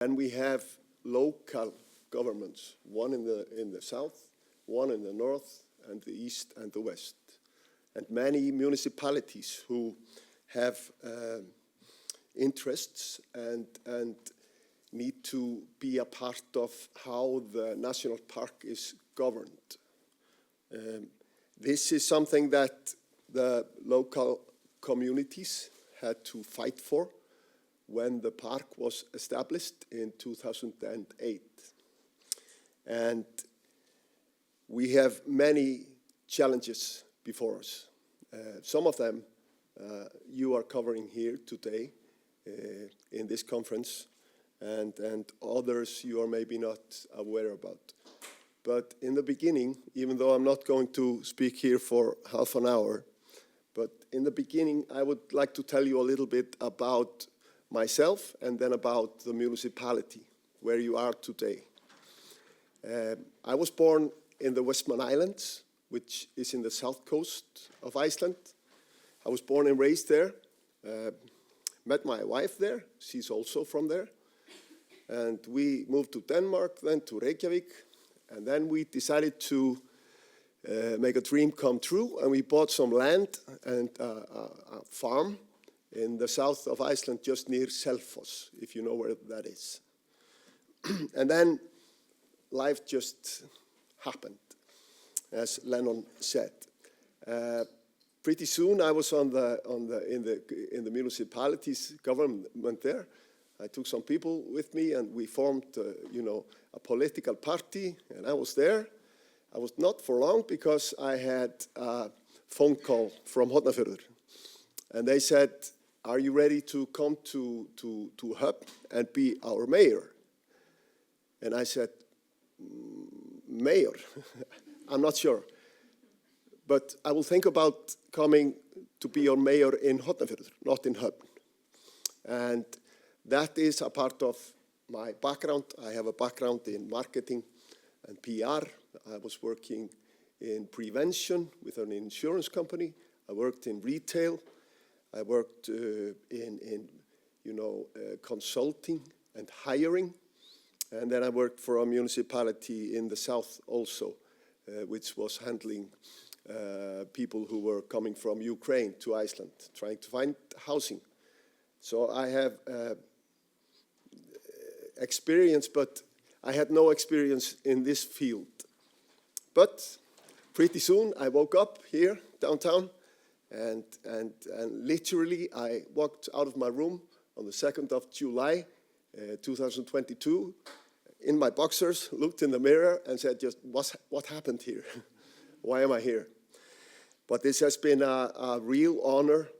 And we have local governments, one in the south, one in the north, and the east and the west. And many municipalities who have interests and need to be a part of how the national park is governed. This is something that the local communities had to fight for when the park was established in 2008. And we have many challenges before us. Some of them you are covering here today in this conference, and others you are maybe not aware about. But in the beginning, even though I'm not going to speak here for half an hour, but in the beginning I would like to tell you a little bit about myself and then about the municipality, where you are today. I was born in the Westman Islands, which is in the south coast of Iceland. I was born and raised there, met my wife there, she's also from there. And we moved to Denmark, then to Reykjavik, and then we decided to make a dream come true, and we bought some land and a farm in the south of Iceland, just near Selfoss, if you know where that is. And then life just happened, as Lennon said. Pretty soon I was in the municipality's government there. I took some people with me, and we formed, a political party, and I was there. I was not for long because I had a phone call from Hornafjordur, and they said, "Are you ready to come to Hub and be our mayor?" And I said, "Mayor? I'm not sure. But I will think about coming to be your mayor in Hornafjordur, not in Hub." And that is a part of my background. I have a background in marketing and PR. I was working in prevention with an insurance company. I worked in retail. I worked in consulting and hiring. And then I worked for a municipality in the south also, which was handling people who were coming from Ukraine to Iceland, trying to find housing. So I have experience, but I had no experience in this field. But pretty soon I woke up here downtown, and literally I walked out of my room on the 2nd of July 2022 in my boxers, looked in the mirror and said, just what happened here? Why am I here? But this has been a real honor,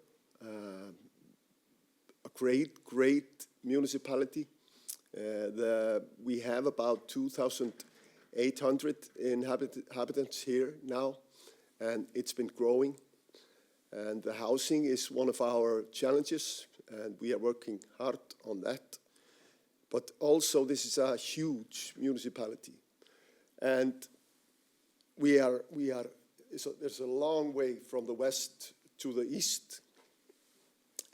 a great municipality. We have about 2,800 inhabitants here now, and it's been growing. And the housing is one of our challenges, and we are working hard on that. But also, this is a huge municipality, and there's a long way from the west to the east,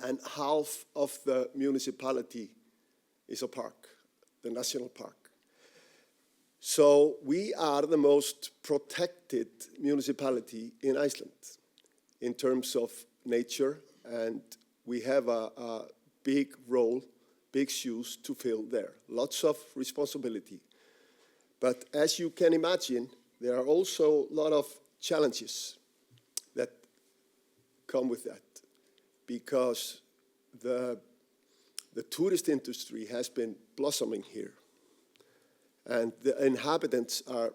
and half of the municipality is a park, the national park. So we are the most protected municipality in Iceland in terms of nature, and we have a big role, big shoes to fill there. Lots of responsibility. But as you can imagine, there are also a lot of challenges that come with that, because the tourist industry has been blossoming here. And the inhabitants are,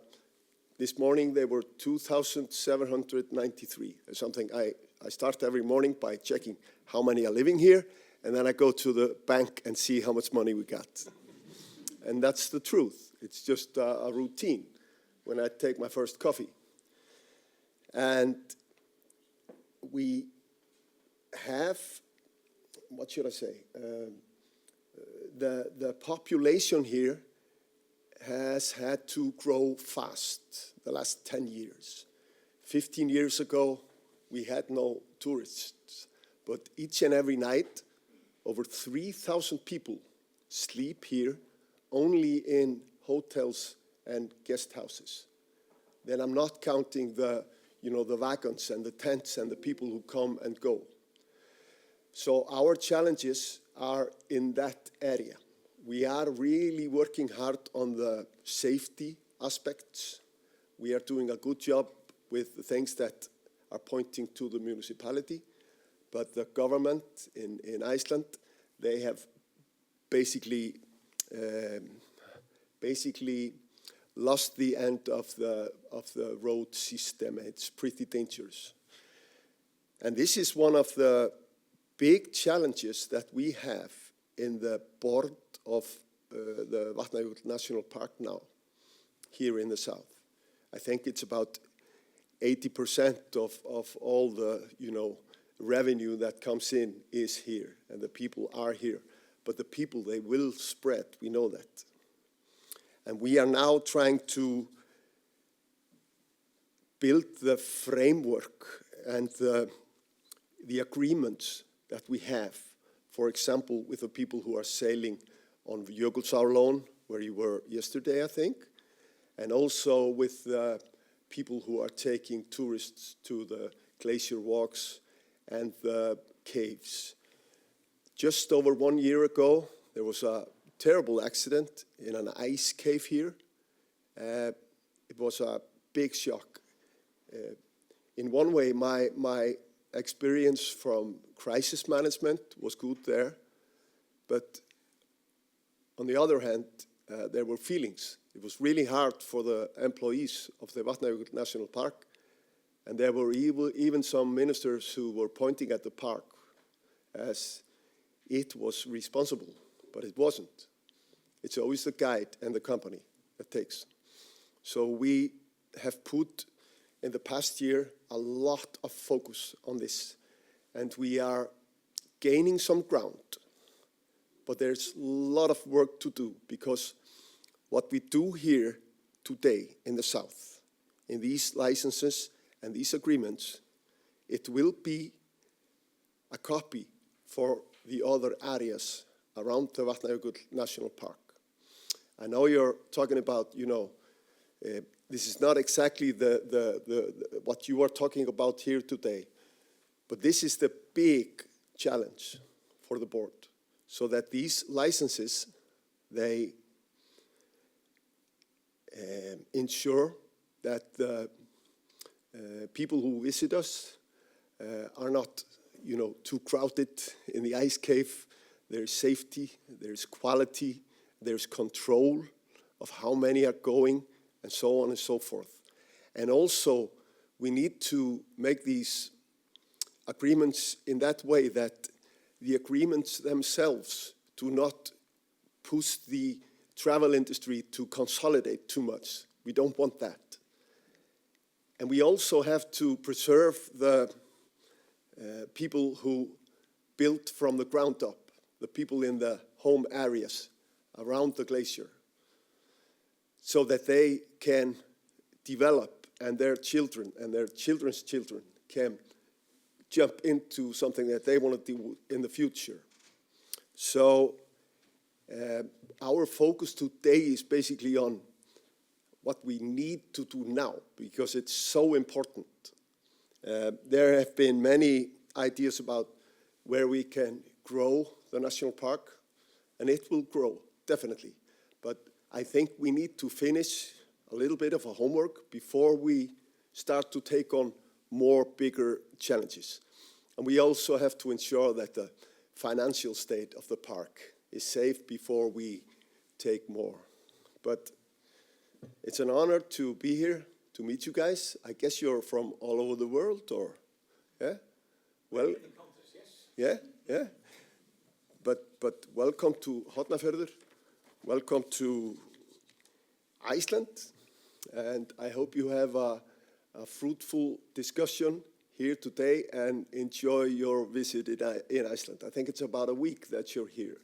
this morning they were 2,793 or something. I start every morning by checking how many are living here, and then I go to the bank and see how much money we got. And that's the truth. It's just a routine when I take my first coffee. And we have, what should I say? The population here has had to grow fast the last 10 years. 15 years ago, we had no tourists, but each and every night, over 3,000 people sleep here only in hotels and guest houses. Then I'm not counting the wagons and the tents and the people who come and go. So our challenges are in that area. We are really working hard on the safety aspects. We are doing a good job with the things that are pointing to the municipality, but the government in Iceland, they have basically lost the end of the road system. It's pretty dangerous. And this is one of the big challenges that we have in the board of the Vatnajökull National Park now, here in the south. I think it's about 80% of all the revenue that comes in is here, and the people are here. But the people, they will spread, we know that. And we are now trying to build the framework and the agreements that we have, for example, with the people who are sailing on Jökulsárlón, where you were yesterday, I think, and also with the people who are taking tourists to the glacier walks and the caves. Just over 1 year ago, there was a terrible accident in an ice cave here. It was a big shock. In one way, my experience from crisis management was good there, but on the other hand, there were feelings. It was really hard for the employees of the Vatnajökull National Park, and there were even some ministers who were pointing at the park as it was responsible, but it wasn't. It's always the guide and the company that takes. So we have put in the past year a lot of focus on this, and we are gaining some ground, but there's a lot of work to do, because what we do here today in the south, in these licenses and these agreements, it will be a copy for the other areas around the Vatnajökull National Park. I know you're talking about, this is not exactly what you are talking about here today, but this is the big challenge for the board, so that these licenses, they ensure that the people who visit us are not, too crowded in the ice cave. There's safety, there's quality, there's control of how many are going, and so on and so forth. And also, we need to make these agreements in that way that the agreements themselves do not push the travel industry to consolidate too much. We don't want that. And we also have to preserve the people who built from the ground up, the people in the home areas around the glacier, so that they can develop, and their children and their children's children can jump into something that they want to do in the future. So our focus today is basically on what we need to do now, because it's so important. There have been many ideas about where we can grow the national park, and it will grow, definitely. But I think we need to finish a little bit of a homework before we start to take on more bigger challenges. And we also have to ensure that the financial state of the park is safe before we take more. But it's an honor to be here, to meet you guys. I guess you're from all over the world, or, yeah? Well, yeah. But welcome to Hornafjordur. Welcome to Iceland. And I hope you have a fruitful discussion here today and enjoy your visit in Iceland. I think it's about a week that you're here.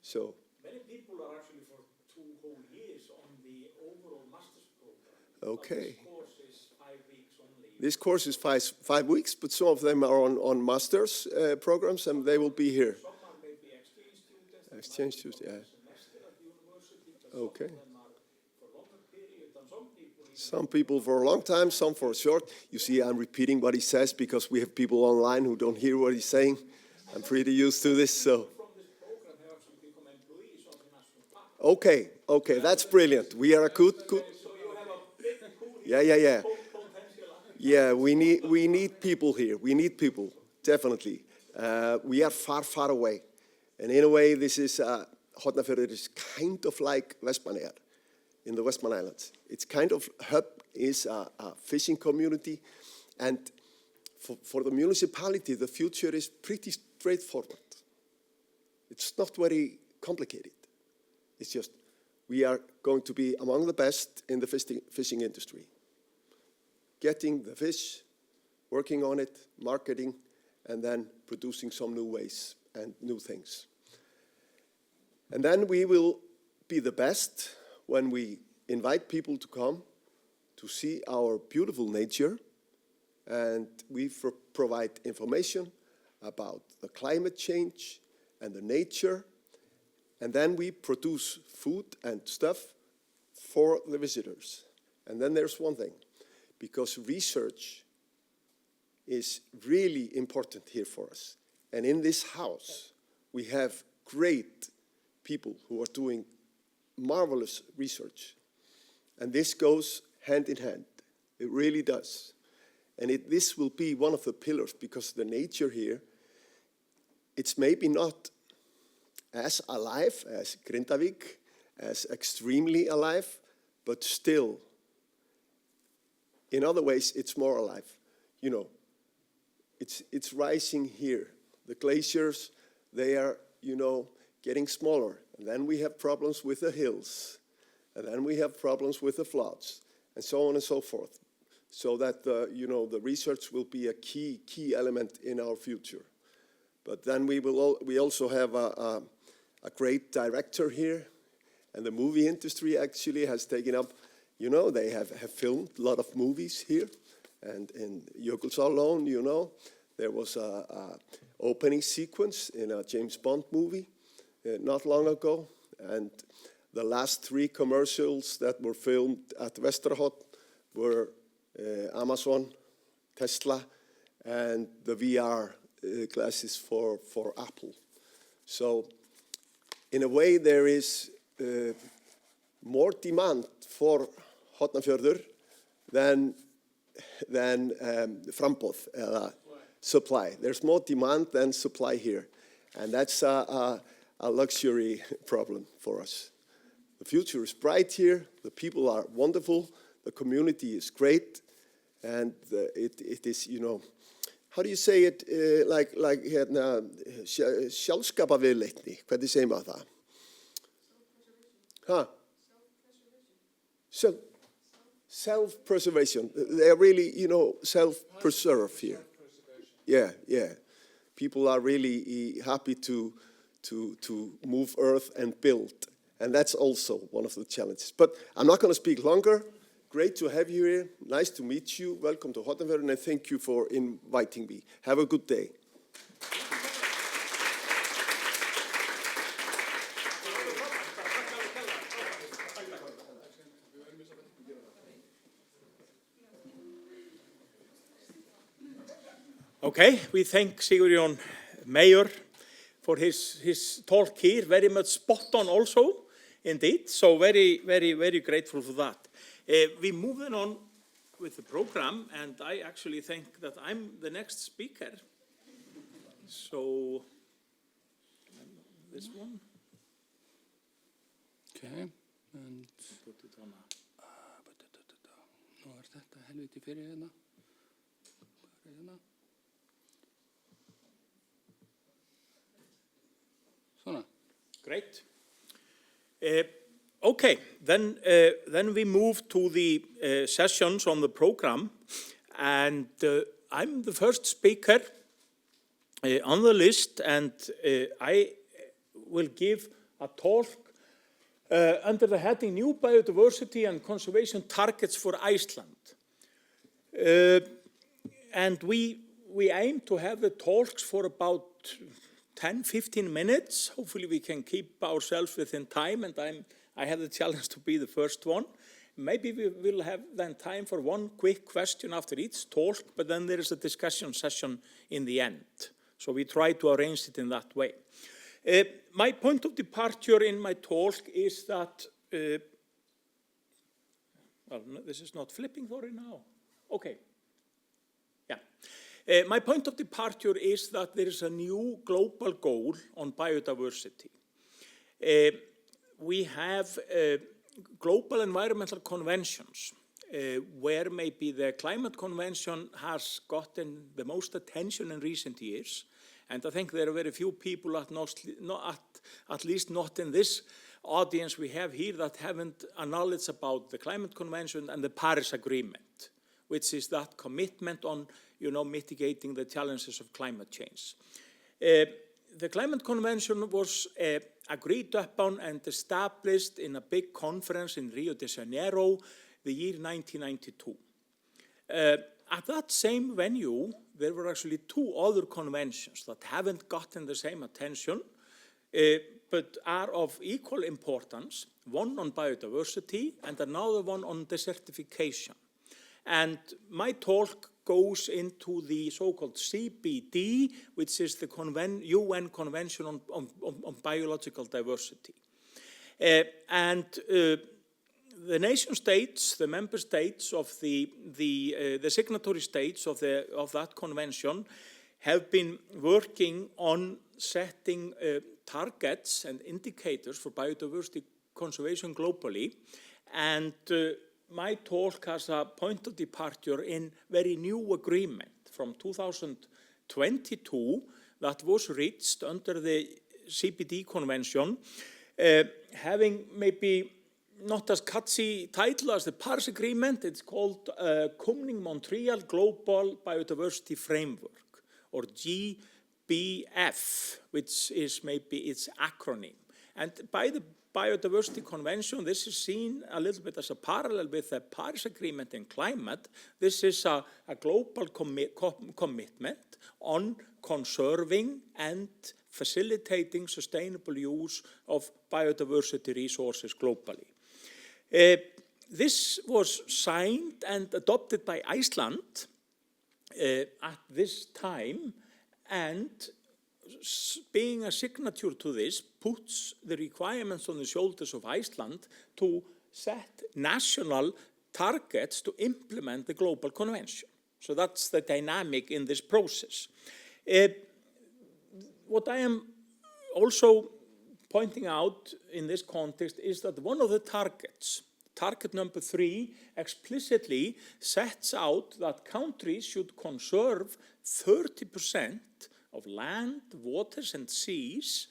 So many people are actually for 2 whole years on the overall master's program. Okay. But this course is 5 weeks only. This course is 5 weeks, but some of them are on master's programs, and they will be here. Some are maybe exchange students. Exchange students, yeah. Okay. Some of them are for longer period, and some people even Some people for a long time, some for a short. You see, I'm repeating what he says because we have people online who don't hear what he's saying. I'm pretty used to this, so. from this program have actually become employees of the national park. Okay, that's brilliant. We are a good. So you have a big pool Yeah. here, potential. Yeah, we need people here. We need people, definitely. We are far away. And in a way, this is, Hornafjörður is kind of like Vestmannaeyjar in the Westman Islands. It's kind of, hub is a fishing community. And for the municipality, the future is pretty straightforward. It's not very complicated. It's just, we are going to be among the best in the fishing industry. Getting the fish, working on it, marketing, and then producing some new ways and new things. And then we will be the best when we invite people to come to see our beautiful nature, and we provide information about the climate change and the nature, and then we produce food and stuff for the visitors. And then there's one thing, because research is really important here for us. And in this house, we have great people who are doing marvelous research. And this goes hand in hand. It really does. And this will be one of the pillars, because the nature here, it's maybe not as alive as Grindavík, as extremely alive, but still, in other ways, it's more alive. You know, it's rising here. The glaciers, they are, getting smaller. And then we have problems with the hills. And then we have problems with the floods, and so on and so forth. So that, the research will be a key element in our future. But then we also have a great director here. And the movie industry actually has taken up, they have filmed a lot of movies here. And in Jökull alone, there was a opening sequence in a James Bond movie not long ago. And the last 3 commercials that were filmed at Vesterhot were Amazon, Tesla, and the VR glasses for Apple. So in a way, there is more demand for Hornafjörður than framboð, supply. There's more demand than supply here. And that's a luxury problem for us. The future is bright here. The people are wonderful. The community is great. And it is, how do you say it, like sjálfskapaviðleitni? Hvernig segir maður það? Huh? Self-preservation. They are really, self-preserve here. Yeah. People are really happy to move earth and build. And that's also one of the challenges. But I'm not going to speak longer. Great to have you here. Nice to meet you. Welcome to Hornafjörður, and thank you for inviting me. Have a good day. Okay, we thank Sigurjón Mayor for his talk here. Very much spot on also, indeed. So very grateful for that. We move on with the program, and I actually think that I'm the next speaker. So, this one. Okay, and Put it on. Nú þetta helviti fyrir hérna. Svona. Great. Okay, then we move to the sessions on the program, and I'm the first speaker on the list, and I will give a talk under the heading New Biodiversity and Conservation Targets for Iceland. And we aim to have the talks for about 10-15 minutes. Hopefully we can keep ourselves within time, and I have the challenge to be the first one. Maybe we will have then time for one quick question after each talk, but then there is a discussion session in the end. So we try to arrange it in that way. My point of departure in my talk is that, well, no, this is not flipping for it now. Okay. Yeah. My point of departure is that there is a new global goal on biodiversity. We have global environmental conventions, where maybe the climate convention has gotten the most attention in recent years. And I think there are very few people, at least not in this audience we have here, that haven't a knowledge about the climate convention and the Paris Agreement, which is that commitment on, mitigating the challenges of climate change. The climate convention was agreed upon and established in a big conference in Rio de Janeiro, the year 1992. At that same venue, there were actually two other conventions that haven't gotten the same attention, but are of equal importance, one on biodiversity and another one on desertification. And my talk goes into the so-called CBD, which is the UN Convention on Biological Diversity. The nation states, the member states of the signatory states of that convention have been working on setting targets and indicators for biodiversity conservation globally. And my talk has a point of departure in very new agreement from 2022 that was reached under the CBD convention, having maybe not as catchy title as the Paris Agreement. It's called Kunming-Montreal Global Biodiversity Framework, or GBF, which is maybe its acronym. And by the Biodiversity Convention, this is seen a little bit as a parallel with the Paris Agreement in climate. This is a global commitment on conserving and facilitating sustainable use of biodiversity resources globally. This was signed and adopted by Iceland at this time, and being a signature to this puts the requirements on the shoulders of Iceland to set national targets to implement the global convention. So that's the dynamic in this process. What I am also pointing out in this context is that one of the targets, target number 3, explicitly sets out that countries should conserve 30% of land, waters, and seas,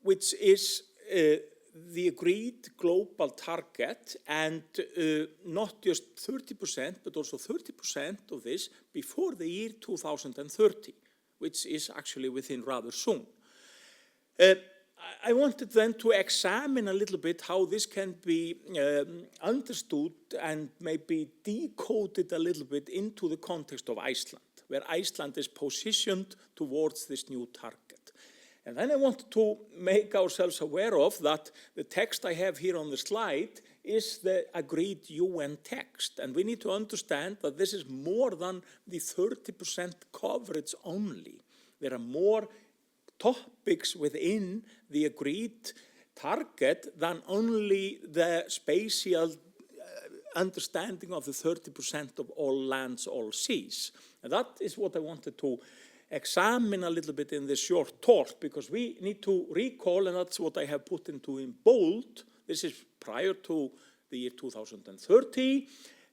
which is the agreed global target, and not just 30%, but also 30% of this before the year 2030, which is actually within rather soon. I wanted then to examine a little bit how this can be understood and maybe decoded a little bit into the context of Iceland, where Iceland is positioned towards this new target. And then I wanted to make ourselves aware of that the text I have here on the slide is the agreed UN text. And we need to understand that this is more than the 30% coverage only. There are more topics within the agreed target than only the spatial understanding of the 30% of all lands, all seas. And that is what I wanted to examine a little bit in this short talk, because we need to recall, and that's what I have put into in bold, this is prior to the year 2030.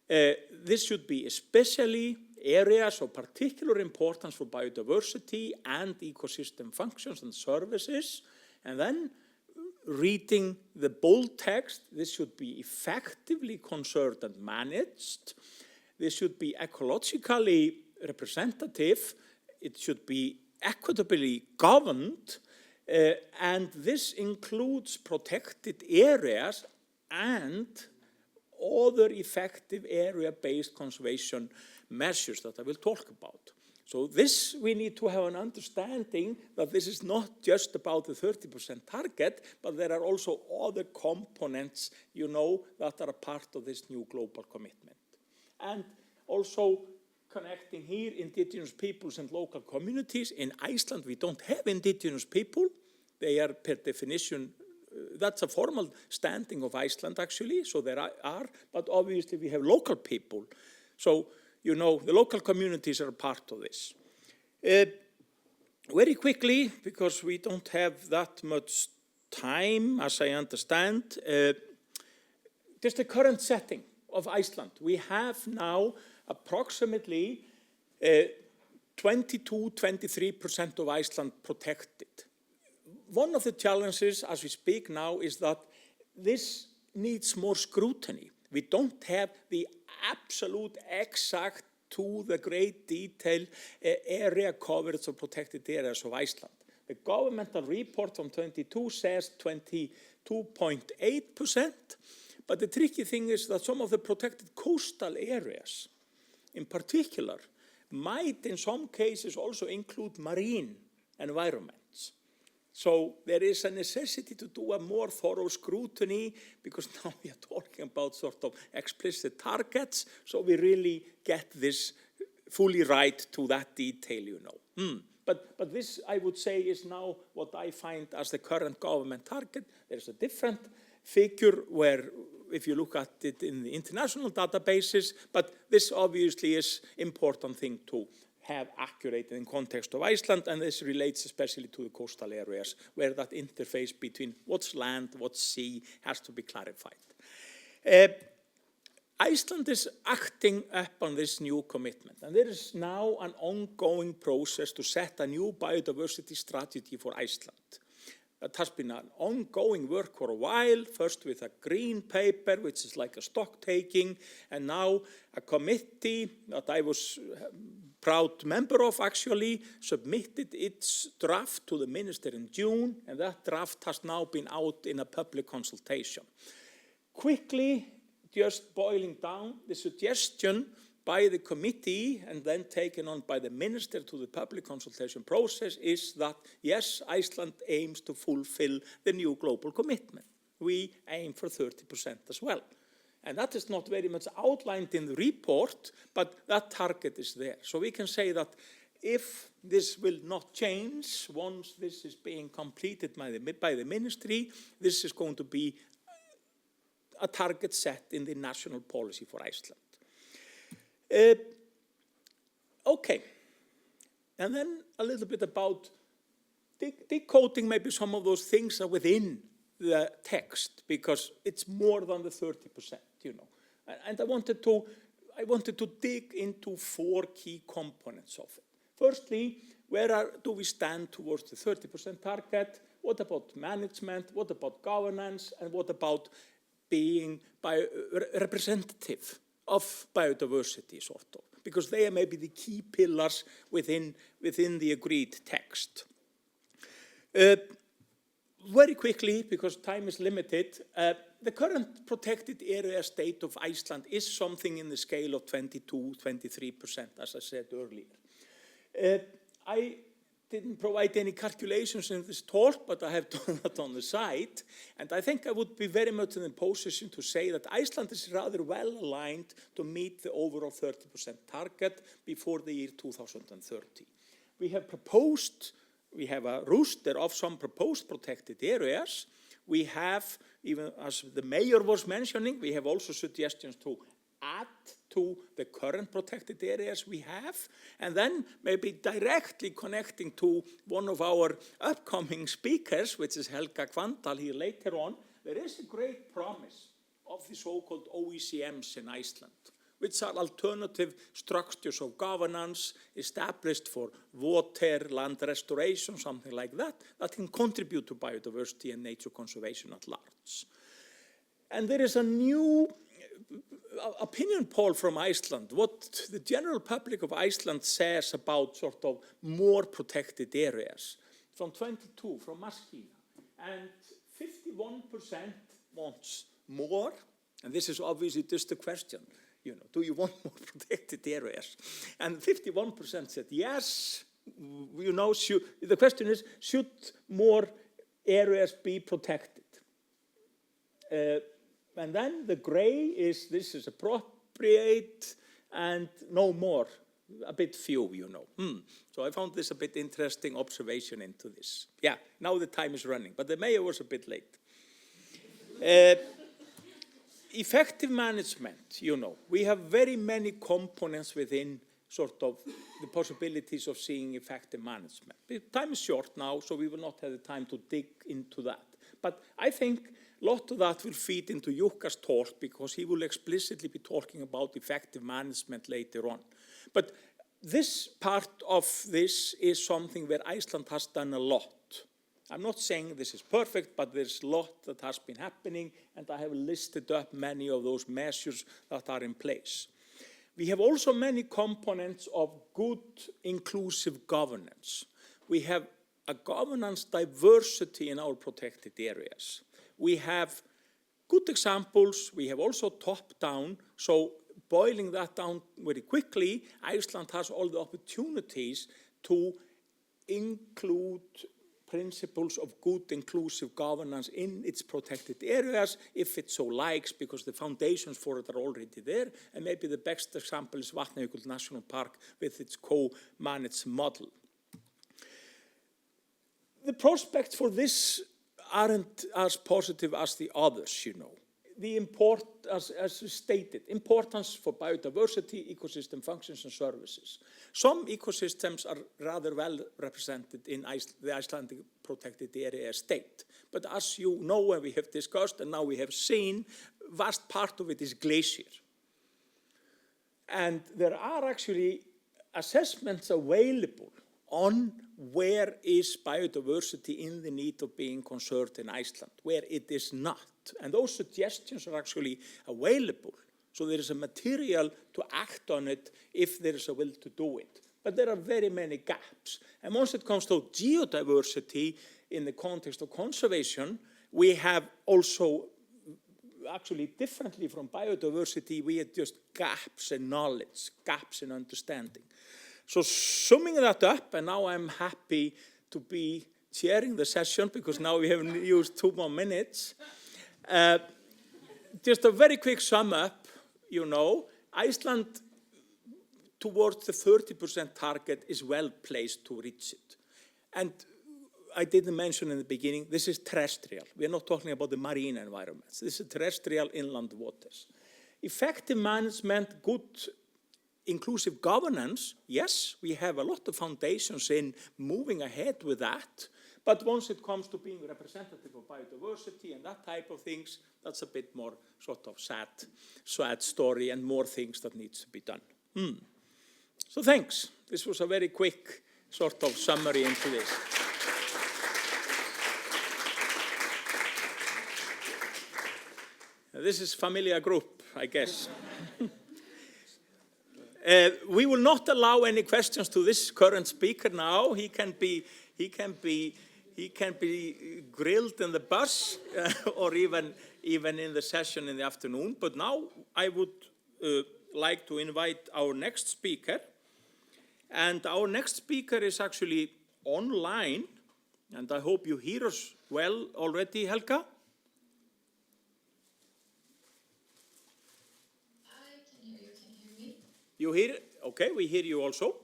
This should be especially areas of particular importance for biodiversity and ecosystem functions and services. And then reading the bold text, this should be effectively conserved and managed. This should be ecologically representative. It should be equitably governed. And this includes protected areas and other effective area-based conservation measures that I will talk about. So this, we need to have an understanding that this is not just about the 30% target, but there are also other components, that are a part of this new global commitment. And also connecting here indigenous peoples and local communities. In Iceland, we don't have indigenous people. They are per definition, that's a formal standing of Iceland actually, so there are, but obviously we have local people. So, the local communities are a part of this. Very quickly, because we don't have that much time, as I understand, just the current setting of Iceland. We have now approximately 22-23% of Iceland protected. One of the challenges as we speak now is that this needs more scrutiny. We don't have the absolute exact to the great detail area coverage of protected areas of Iceland. The governmental report from 22 says 22.8%, but the tricky thing is that some of the protected coastal areas in particular might in some cases also include marine environments. So there is a necessity to do a more thorough scrutiny because now we are talking about sort of explicit targets, so we really get this fully right to that detail, But this, I would say, is now what I find as the current government target. There's a different figure where, if you look at it in the international databases, but this obviously is important thing to have accurate in context of Iceland, and this relates especially to the coastal areas where that interface between what's land, what's sea has to be clarified. Iceland is acting upon this new commitment, and there is now an ongoing process to set a new biodiversity strategy for Iceland. It has been an ongoing work for a while, first with a green paper, which is like a stock taking, and now a committee that I was proud member of actually submitted its draft to the minister in June, and that draft has now been out in a public consultation. Quickly, just boiling down, the suggestion by the committee and then taken on by the minister to the public consultation process is that, yes, Iceland aims to fulfill the new global commitment. We aim for 30% as well. And that is not very much outlined in the report, but that target is there. So we can say that if this will not change once this is being completed by the ministry, this is going to be a target set in the national policy for Iceland. Okay, and then a little bit about decoding maybe some of those things are within the text, because it's more than the 30%, And I wanted to dig into 4 key components of it. Firstly, where do we stand towards the 30% target? What about management? What about governance? And what about being representative of biodiversity, sort of? Because they are maybe the key pillars within the agreed text. Very quickly, because time is limited, the current protected area state of Iceland is something in the scale of 22-23%, as I said earlier. I didn't provide any calculations in this talk, but I have done that on the side. And I think I would be very much in a position to say that Iceland is rather well aligned to meet the overall 30% target before the year 2030. We have a roster of some proposed protected areas. We have, even as the mayor was mentioning, we have also suggestions to add to the current protected areas we have, and then maybe directly connecting to one of our upcoming speakers, which is Helga Hvanndal here later on. There is a great promise of the so-called OECMs in Iceland, which are alternative structures of governance established for water, land restoration, something like that, that can contribute to biodiversity and nature conservation at large. And there is a new opinion poll from Iceland, what the general public of Iceland says about sort of more protected areas. From 22, from Maskina, and 51% wants more, and this is obviously just a question. do you want more protected areas? And 51% said yes. The question is, should more areas be protected? And then the gray is, this is appropriate, and no more, a bit few, So I found this a bit interesting observation into this. Yeah, now the time is running, but the mayor was a bit late. Effective management, we have very many components within sort of the possibilities of seeing effective management. The time is short now, so we will not have the time to dig into that. But I think a lot of that will feed into Jukka's talk, because he will explicitly be talking about effective management later on. But this part of this is something where Iceland has done a lot. I'm not saying this is perfect, but there's a lot that has been happening, and I have listed up many of those measures that are in place. We have also many components of good, inclusive governance. We have a governance diversity in our protected areas. We have good examples. We have also top-down. So boiling that down very quickly, Iceland has all the opportunities to include principles of good, inclusive governance in its protected areas, if it so likes, because the foundations for it are already there. And maybe the best example is Vatnajökull National Park with its co-managed model. The prospects for this aren't as positive as the others, The as stated, importance for biodiversity, ecosystem functions and services. Some ecosystems are rather well represented in the Icelandic protected area state. But as you know, and we have discussed, and now we have seen, vast part of it is glacier. And there are actually assessments available on where is biodiversity in the need of being conserved in Iceland, where it is not. And those suggestions are actually available. So there is a material to act on it if there is a will to do it. But there are very many gaps. And once it comes to geodiversity in the context of conservation, we have also, actually differently from biodiversity, we have just gaps in knowledge, gaps in understanding. So summing that up, and now I'm happy to be chairing the session, because now we have used 2 more minutes. Just a very quick sum up, Iceland towards the 30% target is well placed to reach it. And I didn't mention in the beginning, this is terrestrial. We're not talking about the marine environments. This is terrestrial inland waters. Effective management, good inclusive governance, yes, we have a lot of foundations in moving ahead with that. But once it comes to being representative of biodiversity and that type of things, that's a bit more sort of sad story, and more things that needs to be done. So thanks. This was a very quick sort of summary into this. This is familiar group, I guess. We will not allow any questions to this current speaker now. He can be grilled in the bus or even in the session in the afternoon. But now I would like to invite our next speaker. And our next speaker is actually online. And I hope you hear us well already, Helga. I can hear you. Can you hear me? You hear? Okay, we hear you also.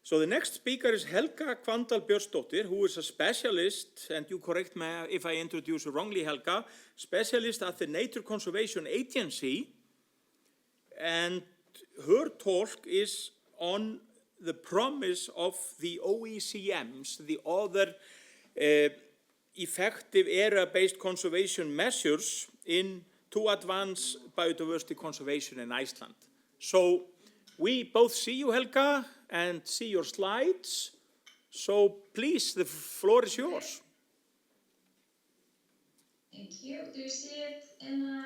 So the next speaker is Helga Hvanndal Björnsdóttir, who is a specialist, and you correct me if I introduce you wrongly, Helga, specialist at the Nature Conservation Agency. And her talk is on the promise of the OECMs, the other effective area-based conservation measures to advance biodiversity conservation in Iceland. So we both see you, Helga, and see your slides. So please, the floor is yours. Thank you. Do you see it in a...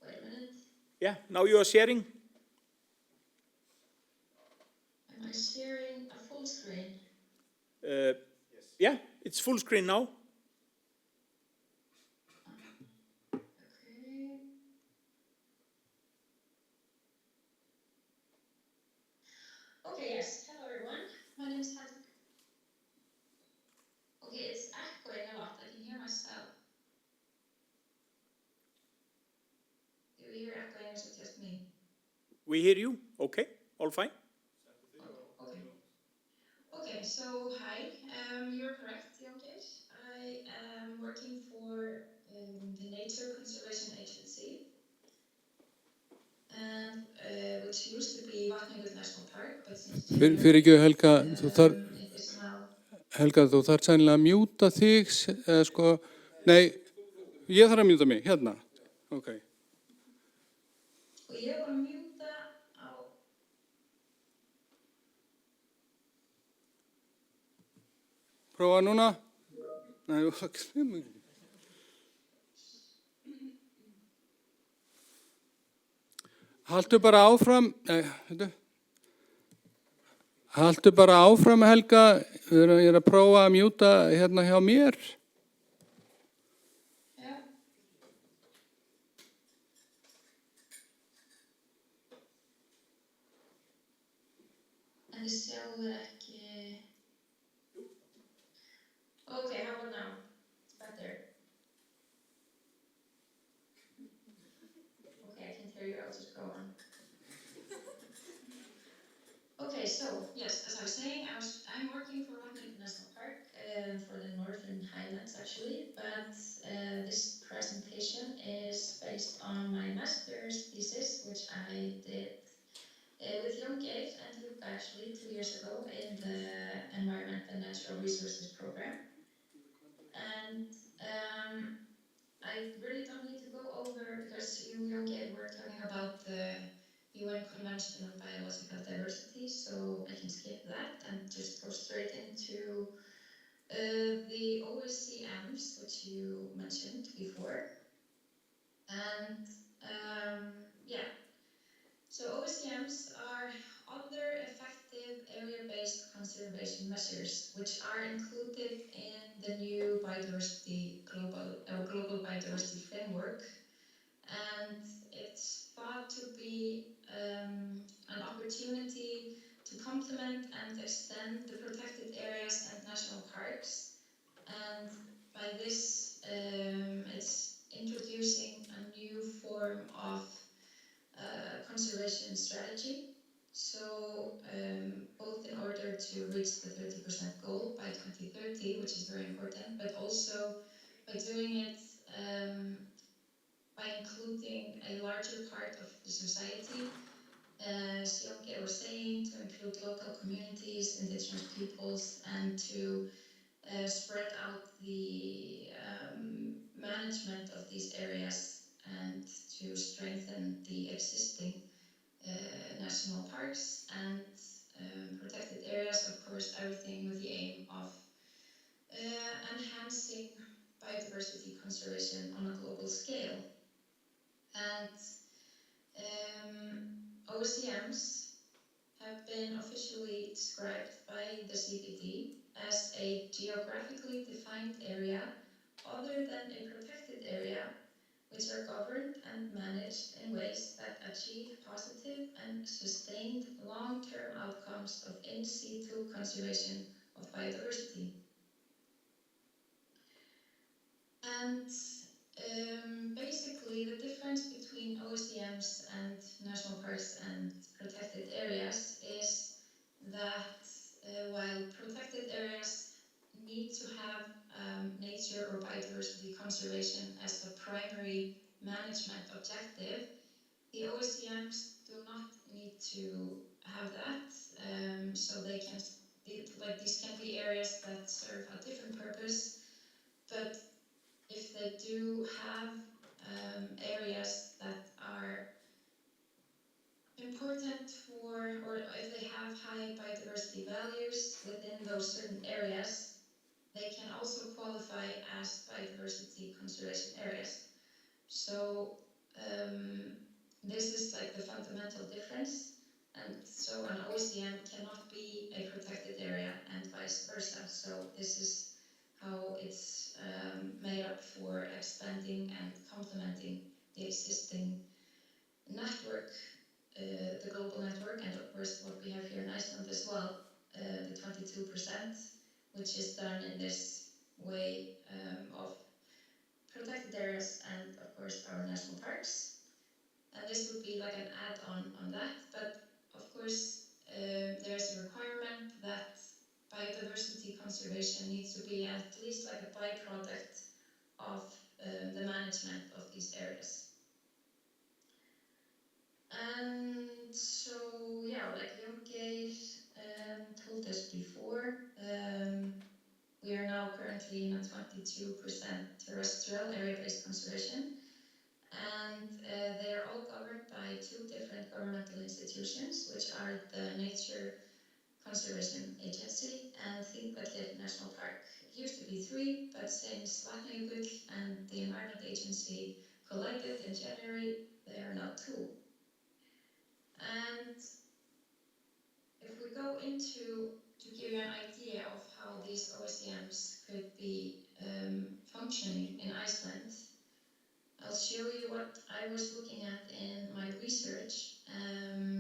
Wait a minute. Yeah, now you are sharing. Am I sharing a full screen? Yes. Yeah, it's full screen now. Okay. We hear you. Okay, all fine. Okay. Okay, so hi, you're correct, Jón Geir. I am working for the Nature Conservation Agency, and which used to be Vatnajökull National Park, but since January, Fyrir ekki Helga, it is now. Helga, þú þarf sennilega að mjúta þig, sko, nei, ég þarf að mjúta mig, hérna, ok. Og ég var að mjúta á. Prófa núna. Nei, haltu bara áfram, haltu bara áfram Helga, ég að prófa að mjúta hérna hjá mér. Já. En þið sjáu þér ekki. Okay, how about now? It's better. Okay, I can hear you. I'll just go on. Okay, so yes, as I was saying, I'm working for Vatnajökull National Park for the Northern Highlands actually, but this presentation is based on my master's thesis, which I did with Jón Geir and Jukka actually 2 years ago in the Environment and Natural Resources program. And I really don't need to go over, because you, Jón Geir, were talking about the UN Convention on Biological Diversity, so I can skip that and just go straight into the OECMs, which you mentioned before. And yeah, so OECMs are other effective area-based conservation measures, which are included in the new biodiversity global biodiversity framework. And it's thought to be an opportunity to complement and extend the protected areas and national parks. And by this, it's introducing a new form of conservation strategy. So both in order to reach the 30% goal by 2030, which is very important, but also by doing it by including a larger part of the society, as Jón Geir was saying, to include local communities, indigenous peoples, and to spread out the management of these areas and to strengthen the existing national parks and protected areas, of course, everything with the aim of enhancing biodiversity conservation on a global scale. And OECMs have been officially described by the CBD as a geographically defined area other than a protected area, which are governed and managed in ways that achieve positive and sustained long-term outcomes of in situ conservation of biodiversity. And basically, the difference between OECMs and national parks and protected areas is that while protected areas need to have nature or biodiversity conservation as the primary management objective, the OECMs do not need to have that. So they can, these can be areas that serve a different purpose, but if they do have areas that are important for, or if they have high biodiversity values within those certain areas, they can also qualify as biodiversity conservation areas. So this is like the fundamental difference. And so an OECM cannot be a protected area and vice versa. So this is how it's made up for expanding and complementing the existing network, the global network, and of course what we have here in Iceland as well, the 22%, which is done in this way of protected areas and of course our national parks. And and this would be like an add-on on that, but of course there's a requirement that biodiversity conservation needs to be at least like a byproduct of the management of these areas. And so, yeah, like Jón Geir told us before, we are now currently in a 22% terrestrial area-based conservation, and they are all governed by two different governmental institutions, which are the Nature Conservation Agency and Vatnajökull National Park. It used to be 3, but since Vatnajökull and the Environment Agency collided in January, they are now 2. And if we go into, to give you an idea of how these OECMs could be functioning in Iceland, I'll show you what I was looking at in my research.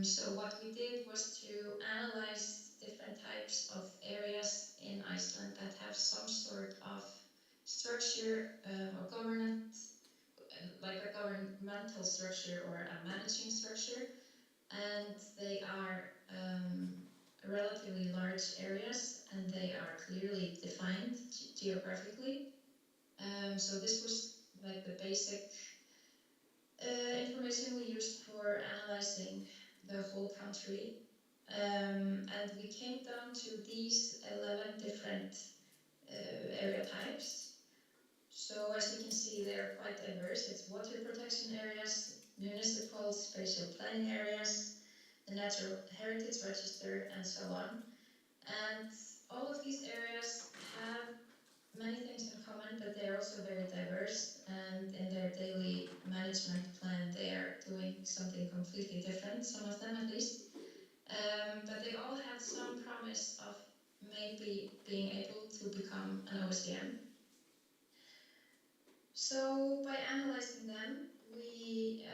So what we did was to analyze different types of areas in Iceland that have some sort of structure or governance, like a governmental structure or a managing structure, and they are relatively large areas and they are clearly defined geographically. So this was like the basic information we used for analyzing the whole country. And we came down to these 11 different area types. So as you can see, they're quite diverse. It's water protection areas, municipal spatial planning areas, the Natural Heritage Register, and so on. And all of these areas have many things in common, but they're also very diverse, and in their daily management plan they are doing something completely different, some of them at least. But they all have some promise of maybe being able to become an OECM. So by analyzing them, we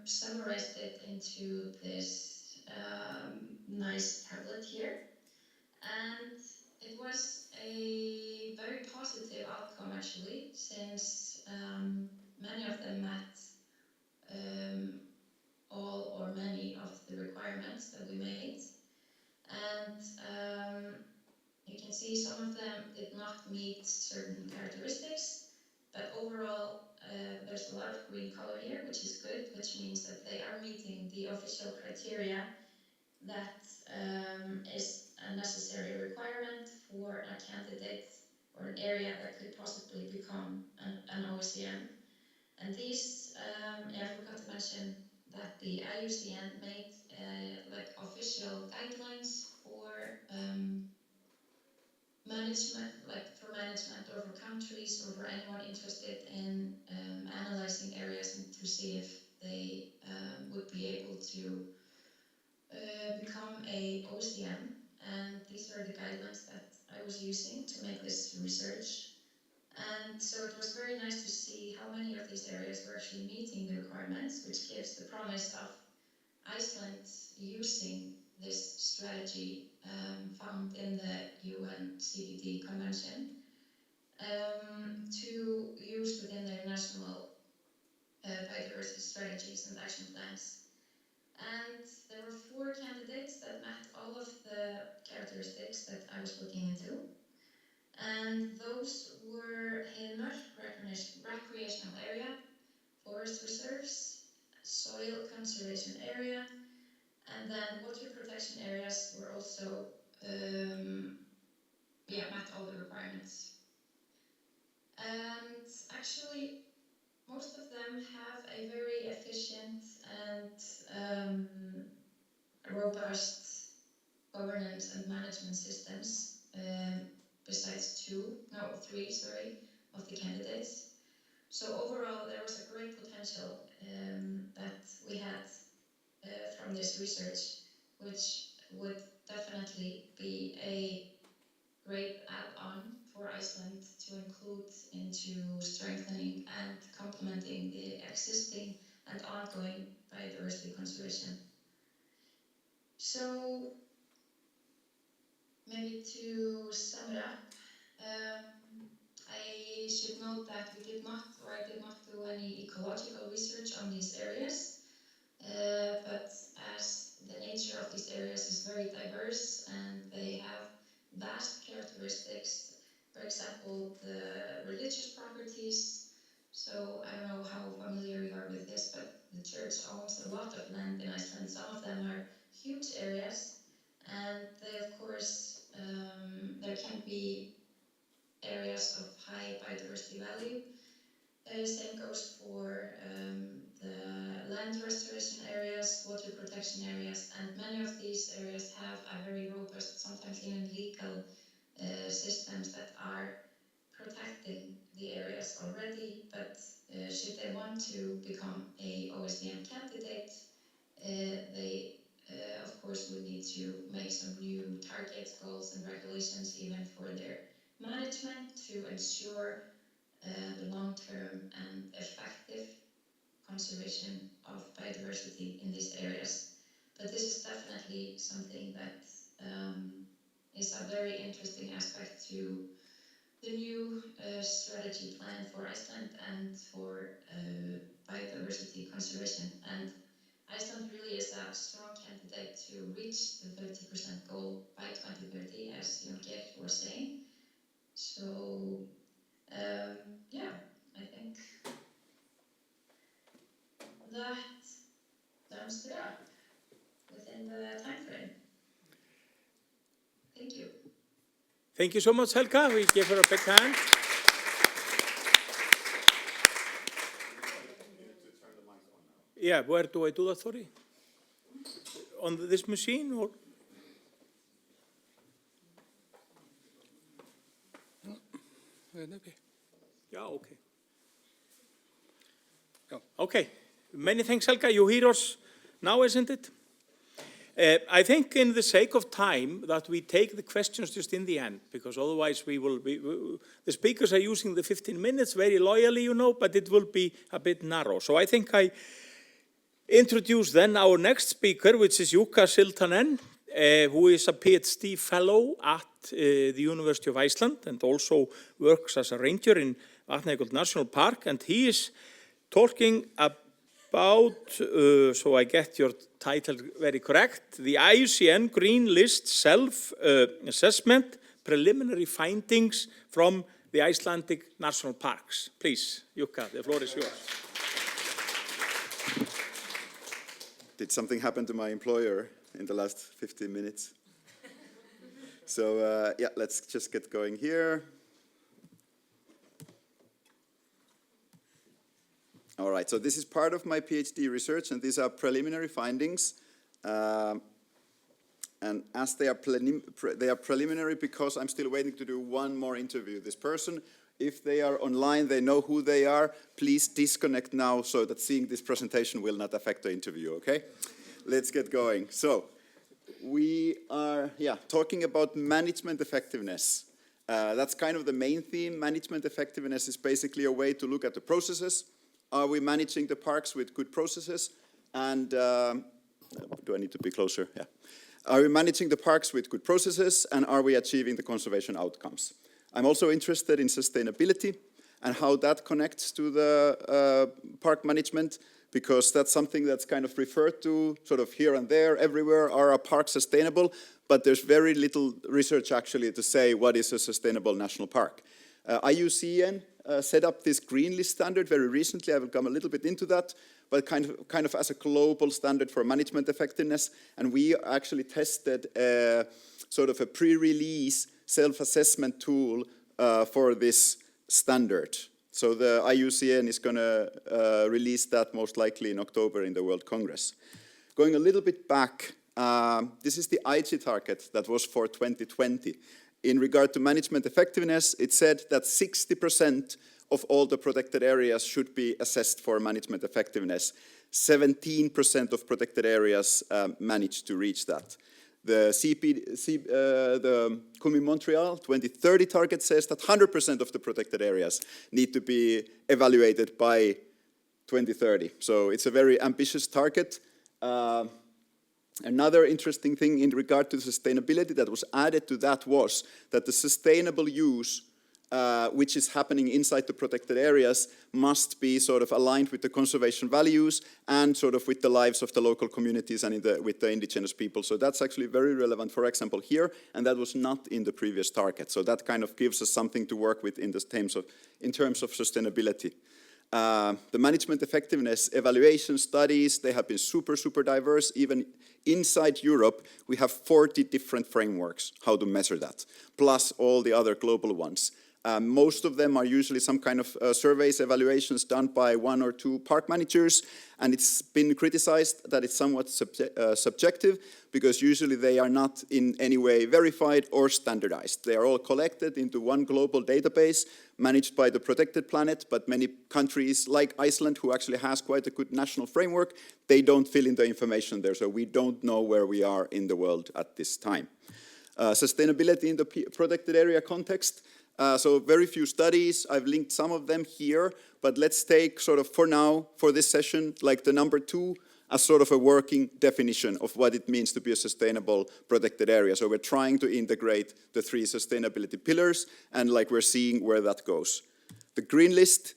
summarized it into this nice tablet here. And it was a very positive outcome actually, since many of them met all or many of the requirements that we made. And you can see some of them did not meet certain characteristics, but overall there's a lot of green color here, which is good, which means that they are meeting the official criteria that is a necessary requirement for a candidate or an area that could possibly become an OECM. And these, I forgot to mention that the IUCN made like official guidelines for management, like for management or for countries or for anyone interested in analyzing areas and to see if they would be able to become a OECM. And these are the guidelines that I was using to make this research. And so it was very nice to see how many of these areas were actually meeting the requirements, which gives the promise of Iceland using this strategy found in the UN CBD Convention to use within their national biodiversity strategies and action plans. And there were 4 candidates that met all of the characteristics that I was looking into. And those were Hilmar, recreational area, forest reserves, soil conservation area, and then water protection areas were also, met all the requirements. And actually, most of them have a very efficient and robust governance and management systems, besides 3 of the candidates. So overall, there was a great potential that we had from this research, which would definitely be a great add-on for Iceland to include into strengthening and complementing the existing and ongoing biodiversity conservation. So maybe to sum it up, I should note that I did not do any ecological research on these areas. but as the nature of these areas is very diverse and they have vast characteristics, for example, the religious properties. So I don't know how familiar you are with this, but the church owns a lot of land in Iceland. Some of them are huge areas, and they, of course, there can be areas of high biodiversity value. Same goes for the land restoration areas, water protection areas, and many of these areas have a very robust, sometimes even legal systems that are protecting the areas already, but should they want to become a OECM candidate, they of course will need to make some new targets, goals and regulations even for their management to ensure the long-term and effective conservation of biodiversity in these areas. But this is definitely something that is a very interesting aspect to the new strategy plan for Iceland and for biodiversity conservation. And Iceland really is a strong candidate to reach the 30% goal by 2030, as Jón Geir was saying. So, yeah, I think that sums it up within the time frame. Thank you. Thank you so much, Helga. We give her a big hand. Yeah, where do I do that, sorry? On this machine or? Yeah, okay. Okay, many thanks, Helga. You hear us now, isn't it? I think in the sake of time that we take the questions just in the end, because otherwise we will be, the speakers are using the 15 minutes very loyally, you know, but it will be a bit narrow. So I think I introduce then our next speaker, which is Jukka Siltanen, who is a PhD fellow at the University of Iceland and also works as a ranger in Vatnajökull National Park. And he is talking about, so I get your title very correct, the IUCN Green List Self-Assessment Preliminary Findings from the Icelandic National Parks. Please, Jukka, the floor is yours. Did something happen to my employer in the last 15 minutes? So, yeah, let's just get going here. All right, so this is part of my PhD research, and these are preliminary findings. And as they are preliminary because I'm still waiting to do one more interview. This person, if they are online, they know who they are. Please disconnect now so that seeing this presentation will not affect the interview, okay? Let's get going. So, we are talking about management effectiveness. That's kind of the main theme. Management effectiveness is basically a way to look at the processes. Are we managing the parks with good processes? And do I need to be closer? Yeah. Are we managing the parks with good processes? And are we achieving the conservation outcomes? I'm also interested in sustainability and how that connects to the park management, because that's something that's kind of referred to sort of here and there, everywhere. Are our parks sustainable? But there's very little research actually to say what is a sustainable national park. IUCN set up this green list standard very recently. I will come a little bit into that, but kind of as a global standard for management effectiveness. And we actually tested sort of a pre-release self-assessment tool for this standard. So the IUCN is going to release that most likely in October in the World Congress. Going a little bit back, this is the IG target that was for 2020. In regard to management effectiveness, it said that 60% of all the protected areas should be assessed for management effectiveness. 17% of protected areas managed to reach that. The Montreal 2030 target says that 100% of the protected areas need to be evaluated by 2030. So it's a very ambitious target. Another interesting thing in regard to sustainability that was added to that was that the sustainable use which is happening inside the protected areas must be sort of aligned with the conservation values and sort of with the lives of the local communities and with the indigenous people. So that's actually very relevant, for example, here, and that was not in the previous target. So that kind of gives us something to work with in terms of sustainability. The management effectiveness evaluation studies, they have been super, super diverse. Even inside Europe, we have 40 different frameworks, how to measure that, plus all the other global ones. Most of them are usually some kind of surveys, evaluations done by 1 or 2 park managers, and it's been criticized that it's somewhat subjective, because usually they are not in any way verified or standardized. They are all collected into one global database managed by the Protected Planet, but many countries like Iceland, who actually has quite a good national framework, they don't fill in the information there, so we don't know where we are in the world at this time. Sustainability in the protected area context. So very few studies, I've linked some of them here, but let's take sort of for now, for this session, like the number 2 as sort of a working definition of what it means to be a sustainable protected area. So we're trying to integrate the 3 sustainability pillars, and like we're seeing where that goes. The green list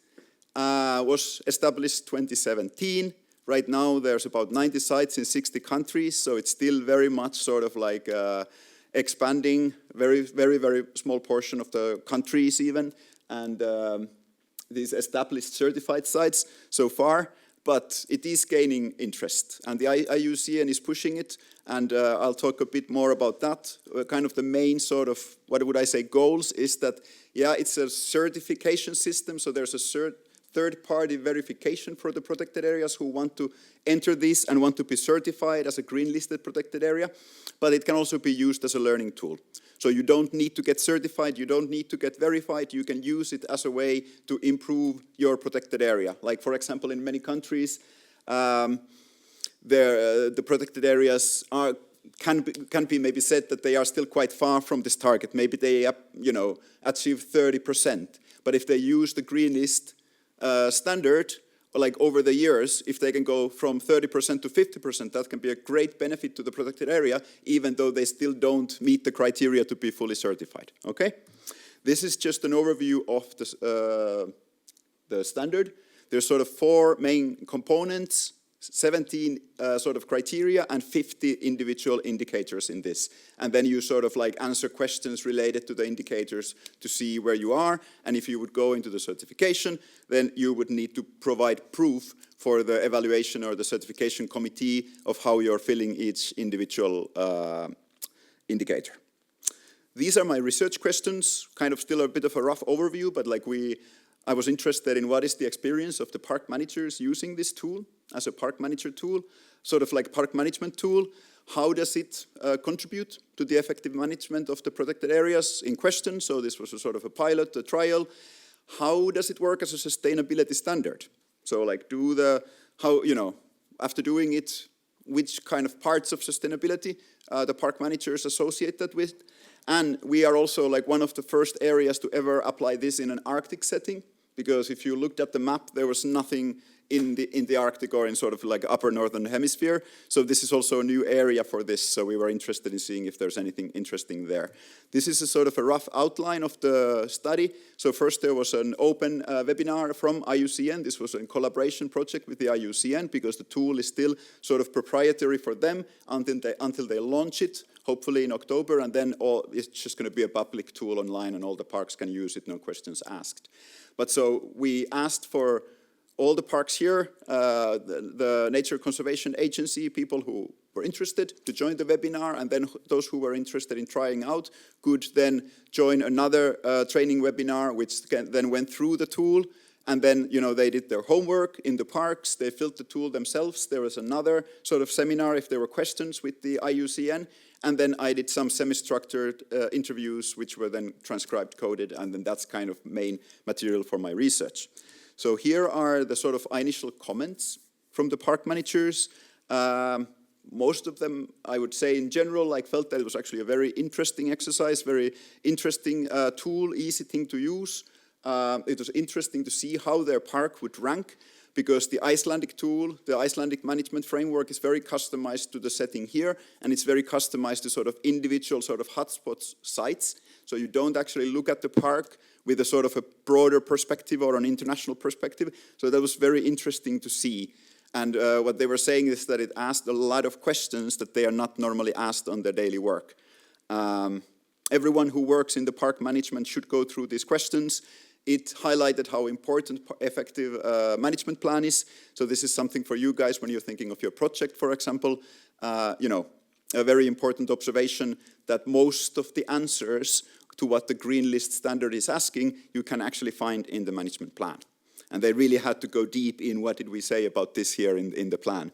was established 2017. Right now there's about 90 sites in 60 countries, so it's still very much sort of like expanding, very, very, very small portion of the countries even, and these established certified sites so far, but it is gaining interest, and the IUCN is pushing it, and I'll talk a bit more about that. Kind of the main sort of, what would I say, goals is that, yeah, it's a certification system, so there's a third-party verification for the protected areas who want to enter this and want to be certified as a green-listed protected area, but it can also be used as a learning tool. So you don't need to get certified, you don't need to get verified, you can use it as a way to improve your protected area. Like, for example, in many countries, the protected areas can be maybe said that they are still quite far from this target. Maybe they achieve 30%, but if they use the green list standard, like over the years, if they can go from 30% to 50%, that can be a great benefit to the protected area, even though they still don't meet the criteria to be fully certified, okay? This is just an overview of the standard. There's sort of 4 main components, 17 sort of criteria and 50 individual indicators in this. And then you sort of like answer questions related to the indicators to see where you are. And if you would go into the certification, then you would need to provide proof for the evaluation or the certification committee of how you're filling each individual indicator. These are my research questions, kind of still a bit of a rough overview, but like I was interested in what is the experience of the park managers using this tool as a park manager tool, sort of like park management tool. How does it contribute to the effective management of the protected areas in question? So this was a sort of a pilot, a trial. How does it work as a sustainability standard? So like after doing it, which kind of parts of sustainability the park managers associate that with? And we are also like one of the first areas to ever apply this in an Arctic setting, because if you looked at the map, there was nothing in the Arctic or in sort of like upper northern hemisphere. So this is also a new area for this. So we were interested in seeing if there's anything interesting there. This is a sort of a rough outline of the study. So first there was an open webinar from IUCN. This was a collaboration project with the IUCN because the tool is still sort of proprietary for them until they launch it, hopefully in October, and then it's just going to be a public tool online and all the parks can use it, no questions asked. But so we asked for all the parks here, the Nature Conservation Agency, people who were interested to join the webinar, and then those who were interested in trying out could then join another training webinar, which then went through the tool, and then they did their homework in the parks, they filled the tool themselves. There was another sort of seminar if there were questions with the IUCN, and then I did some semi-structured interviews, which were then transcribed, coded, and then that's kind of main material for my research. So here are the sort of initial comments from the park managers. Most of them, I would say in general, felt that it was actually a very interesting exercise, very interesting tool, easy thing to use. It was interesting to see how their park would rank, because the Icelandic tool, the Icelandic management framework, is very customized to the setting here, and it's very customized to sort of individual sort of hotspots sites. So you don't actually look at the park with a sort of a broader perspective or an international perspective. So that was very interesting to see. And what they were saying is that it asked a lot of questions that they are not normally asked on their daily work. Everyone who works in the park management should go through these questions. It highlighted how important effective management plan is. So this is something for you guys when you're thinking of your project, for example. You know, a very important observation that most of the answers to what the Green List standard is asking, you can actually find in the management plan. And they really had to go deep in what did we say about this here in the plan.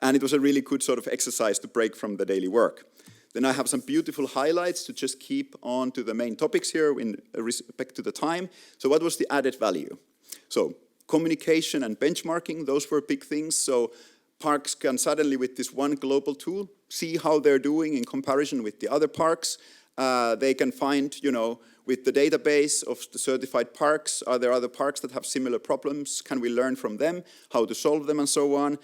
And it was a really good sort of exercise to break from the daily work. Then I have some beautiful highlights to just keep on to the main topics here in respect to the time. So what was the added value? So communication and benchmarking, those were big things. So parks can suddenly, with this one global tool, see how they're doing in comparison with the other parks. They can find, you know, with the database of the certified parks, are there other parks that have similar problems? Can we learn from them, how to solve them, and so on?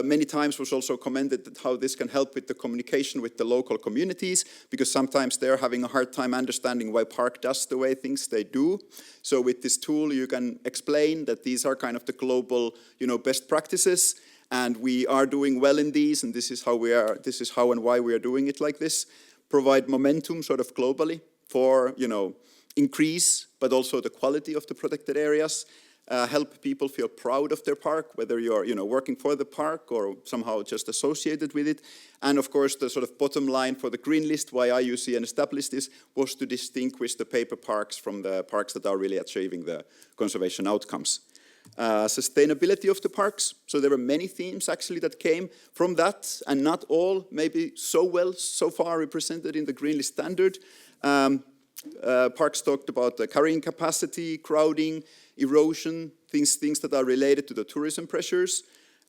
Many times was also commented that how this can help with the communication with the local communities, because sometimes they're having a hard time understanding why park does the way things they do. So with this tool, you can explain that these are kind of the global, you know, best practices, and we are doing well in these, and this is how and why we are doing it like this. Provide momentum sort of globally for, you know, increase, but also the quality of the protected areas. Help people feel proud of their park, whether you're, you know, working for the park or somehow just associated with it. And of course, the sort of bottom line for the Green List, why IUCN established this, was to distinguish the paper parks from the parks that are really achieving the conservation outcomes. Sustainability of the parks. So there were many themes actually that came from that, and not all maybe so far represented in the Green List standard. Parks talked about the carrying capacity, crowding, erosion, things that are related to the tourism pressures.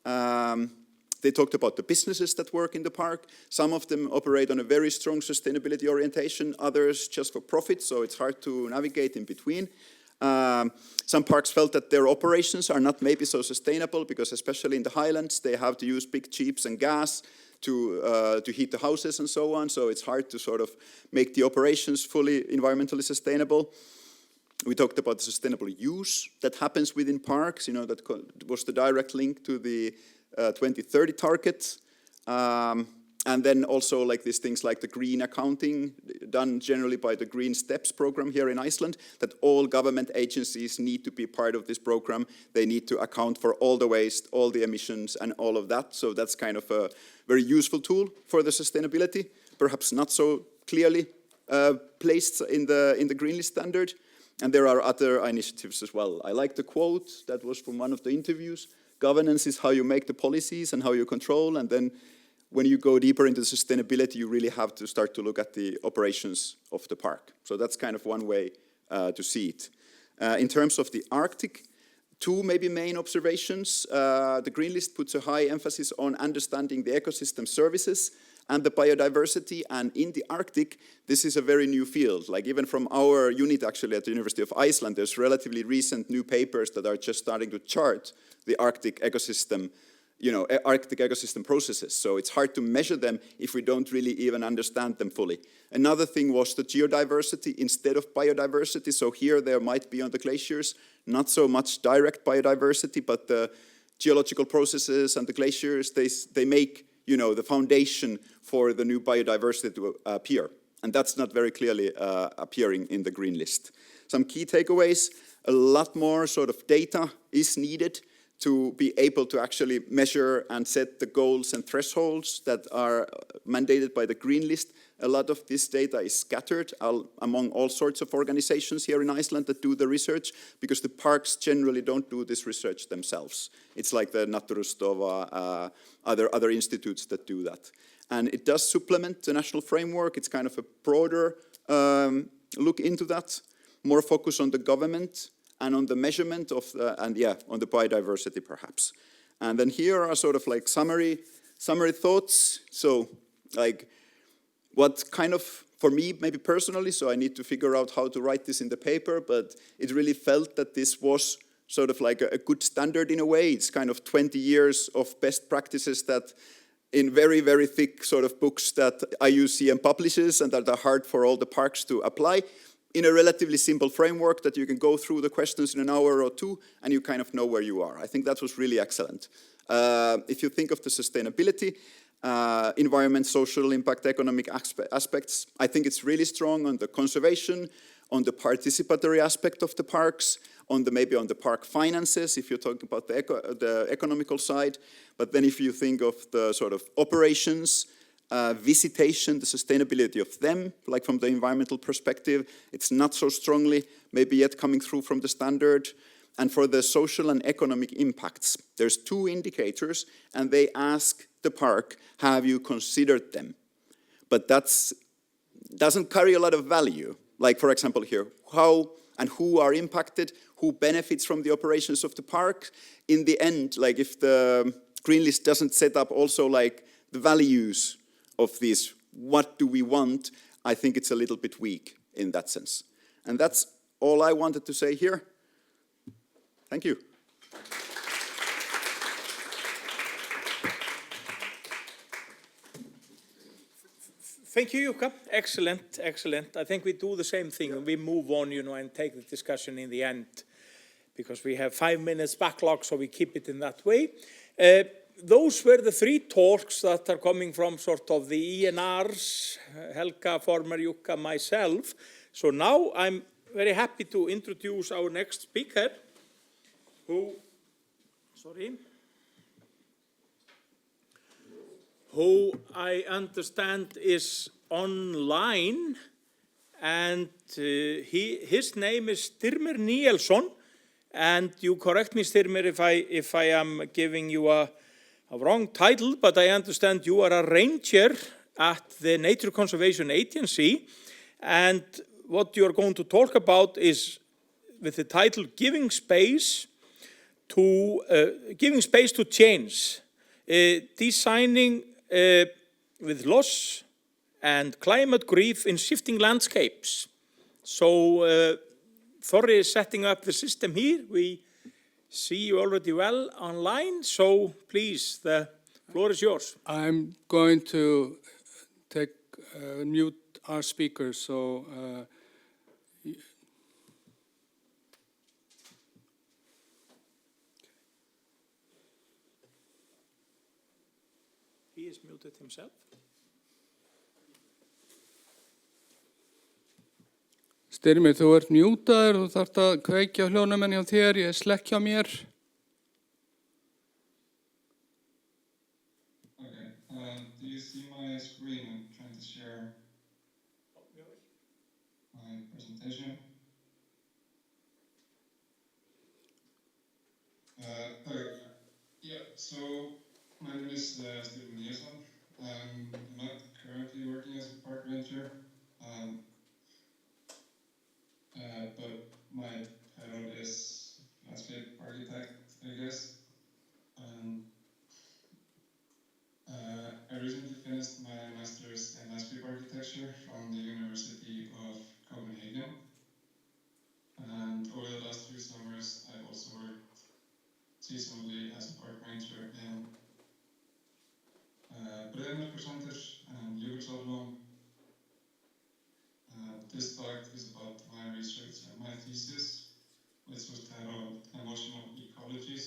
They talked about the businesses that work in the park. Some of them operate on a very strong sustainability orientation, others just for profit, so it's hard to navigate in between. Some parks felt that their operations are not maybe so sustainable, because especially in the highlands, they have to use big jeeps and gas to heat the houses and so on, so it's hard to sort of make the operations fully environmentally sustainable. We talked about the sustainable use that happens within parks, you know, that was the direct link to the 2030 target. And then also like these things like the green accounting, done generally by the Green Steps program here in Iceland, that all government agencies need to be part of this program. They need to account for all the waste, all the emissions, and all of that. So that's kind of a very useful tool for the sustainability, perhaps not so clearly placed in the Green List standard. And there are other initiatives as well. I like the quote that was from one of the interviews. Governance is how you make the policies and how you control, and then when you go deeper into sustainability, you really have to start to look at the operations of the park. So that's kind of one way to see it. In terms of the Arctic, two maybe main observations. The Green List puts a high emphasis on understanding the ecosystem services and the biodiversity, and in the Arctic, this is a very new field. Like even from our unit actually at the University of Iceland, there's relatively recent new papers that are just starting to chart the Arctic ecosystem, you know, Arctic ecosystem processes. So it's hard to measure them if we don't really even understand them fully. Another thing was the geodiversity instead of biodiversity. So here there might be on the glaciers, not so much direct biodiversity, but the geological processes and the glaciers, they make, you know, the foundation for the new biodiversity to appear. And that's not very clearly appearing in the Green List. Some key takeaways: a lot more sort of data is needed to be able to actually measure and set the goals and thresholds that are mandated by the Green List. A lot of this data is scattered among all sorts of organizations here in Iceland that do the research, because the parks generally don't do this research themselves. It's like the Náttúrustofa, other institutes that do that. And it does supplement the national framework. It's kind of a broader look into that, more focus on the government and on the measurement of on the biodiversity perhaps. And then here are sort of like summary thoughts. So like what kind of for me, maybe personally, so I need to figure out how to write this in the paper, but it really felt that this was sort of like a good standard in a way. It's kind of 20 years of best practices that in very, very thick sort of books that IUCN publishes and that are hard for all the parks to apply in a relatively simple framework that you can go through the questions in an hour or two and you kind of know where you are. I think that was really excellent. If you think of the sustainability, environment, social impact, economic aspects, I think it's really strong on the conservation, on the participatory aspect of the parks, maybe on the park finances, if you're talking about the economical side. But then if you think of the sort of operations, visitation, the sustainability of them, like from the environmental perspective, it's not so strongly maybe yet coming through from the standard. And for the social and economic impacts, there's 2 indicators, and they ask the park, have you considered them? But that doesn't carry a lot of value. Like, for example, here, how and who are impacted, who benefits from the operations of the park. In the end, like if the green list doesn't set up also like the values of this, what do we want, I think it's a little bit weak in that sense. And that's all I wanted to say here. Thank you. Thank you, Jukka. Excellent, excellent. I think we do the same thing and we move on, and take the discussion in the end because we have 5 minutes backlog, so we keep it in that way. Those were the 3 talks that are coming from sort of the ENRs, Helga, former Jukka, myself. So now I'm very happy to introduce our next speaker, who I understand is online, and his name is Styrmir Níelsson, and you correct me, Styrmir, if I am giving you a wrong title, but I understand you are a ranger at the Nature Conservation Agency, and what you are going to talk about is with the title Giving Space to Change, designing with loss and climate grief in shifting landscapes. So Þorri is setting up the system here. We see you already well online, so please, the floor is yours. I'm going to mute our speakers, so He is muted himself. Styrmir, þú ert mjútaður, þú þarft að kveikja á hljónumenn hjá þér, ég slekk hjá mér. Okay, do you see my screen? I'm trying to share my presentation. Okay, yeah, so my name is Styrmir Níelsson. I'm not currently working as a park ranger. But my title is landscape architect, I guess. I recently finished my master's in landscape architecture from the University of Copenhagen. And over the last few summers, I've also worked seasonally as a park ranger in Breiðamerkursandur and Jökulsárlón. This talk is about my research and my thesis, which was titled Emotional Ecologies,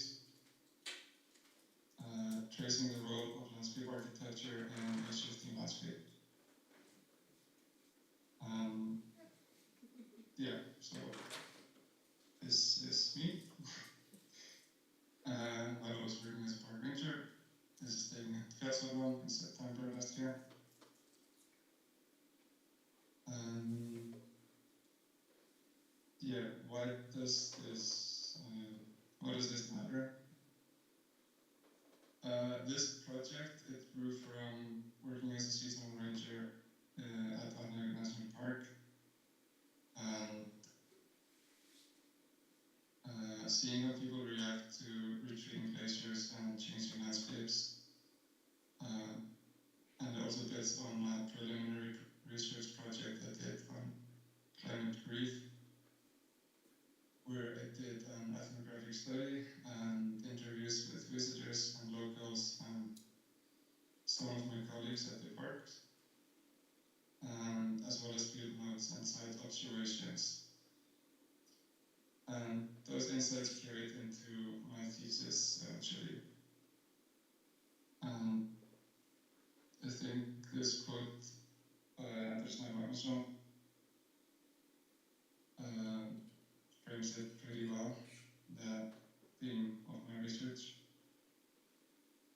tracing the role of landscape architecture in a shifting landscape. Yeah, so this is me. I was working as a park ranger. This is taken at Fjallsárlón in September last year. Yeah, why does this matter? This project, it grew from working as a seasonal ranger at Vatnajökull National Park and seeing how people react to retreating glaciers and changing landscapes, and also based on a preliminary research project findings at the park, and as well as field notes and site observations. And those insights carried into my thesis eventually. I think this quote by Árnason frames it pretty well, the theme of my research.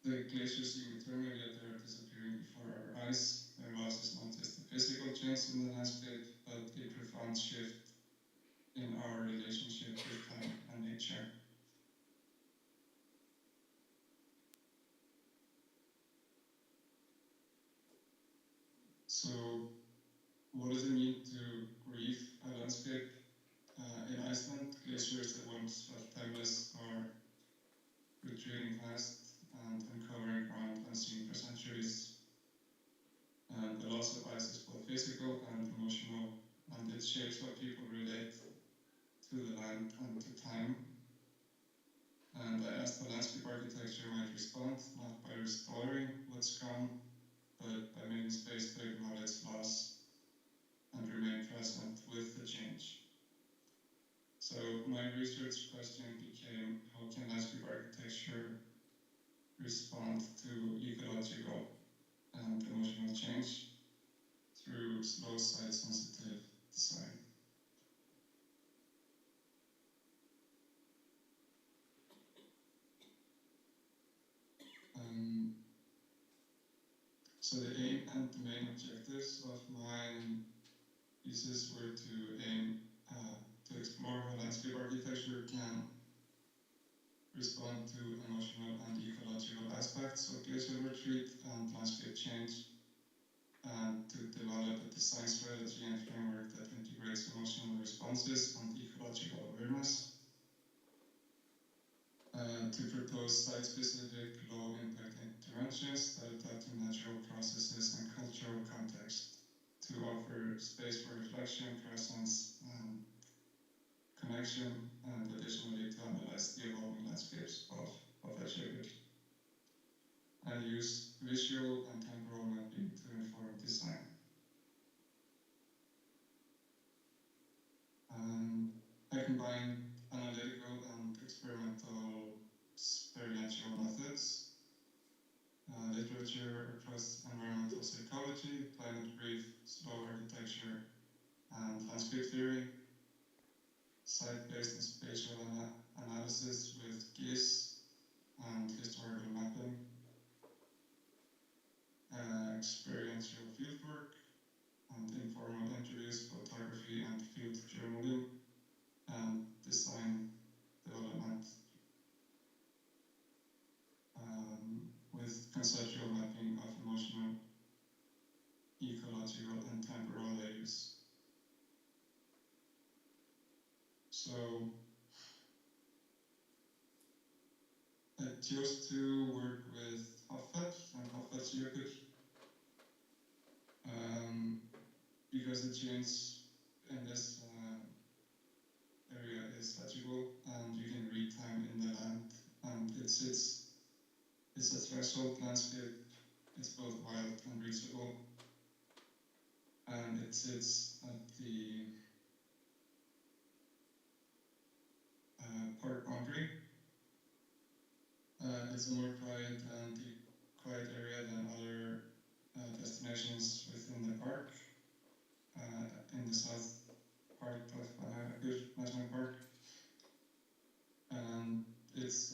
The glaciers seem eternal, yet they are disappearing before our eyes. Their loss is not just a physical change in the landscape, but a profound shift in our relationship with time and nature. So, what does it mean to grieve a landscape? In Iceland, glaciers that once felt timeless are retreating fast and uncovering ground unseen for centuries. And the loss of ice is both physical and emotional, and it shapes how people relate to the land and to time. And I asked the landscape architecture might respond, not by restoring what's gone, but by making space to acknowledge loss and remain present with the change. So my research question became, how can landscape architecture respond to ecological and emotional change through slow, site-sensitive design? So the aim and the main objectives of my thesis were to aim to explore how landscape architecture can respond to emotional and ecological aspects of glacial retreat and landscape change, and to develop a design strategy and framework that integrates emotional responses and ecological awareness, to propose site-specific, low-impact interventions that adapt to natural processes and cultural context, to offer space for reflection, presence, and connection, and additionally to analyze the evolving landscapes of Vatnajökull, and use visual and temporal mapping to inform design. I combined analytical and experimental experiential methods, literature across environmental psychology, climate brief, slow architecture, and landscape theory, site-based and spatial analysis with GIS and historical mapping, experiential fieldwork, and informal interviews, photography, and field journaling, and design development with conceptual mapping of emotional, ecological, and temporal layers. So I chose to work with Hornafjörður and Vatnajökull because the change in this area is legible, and you can read time in the land, and it's a threshold landscape. It's both wild and reachable, and it sits at the park boundary. It's a more quiet area than other destinations within the park, in the south part of Vatnajökull National Park, and it's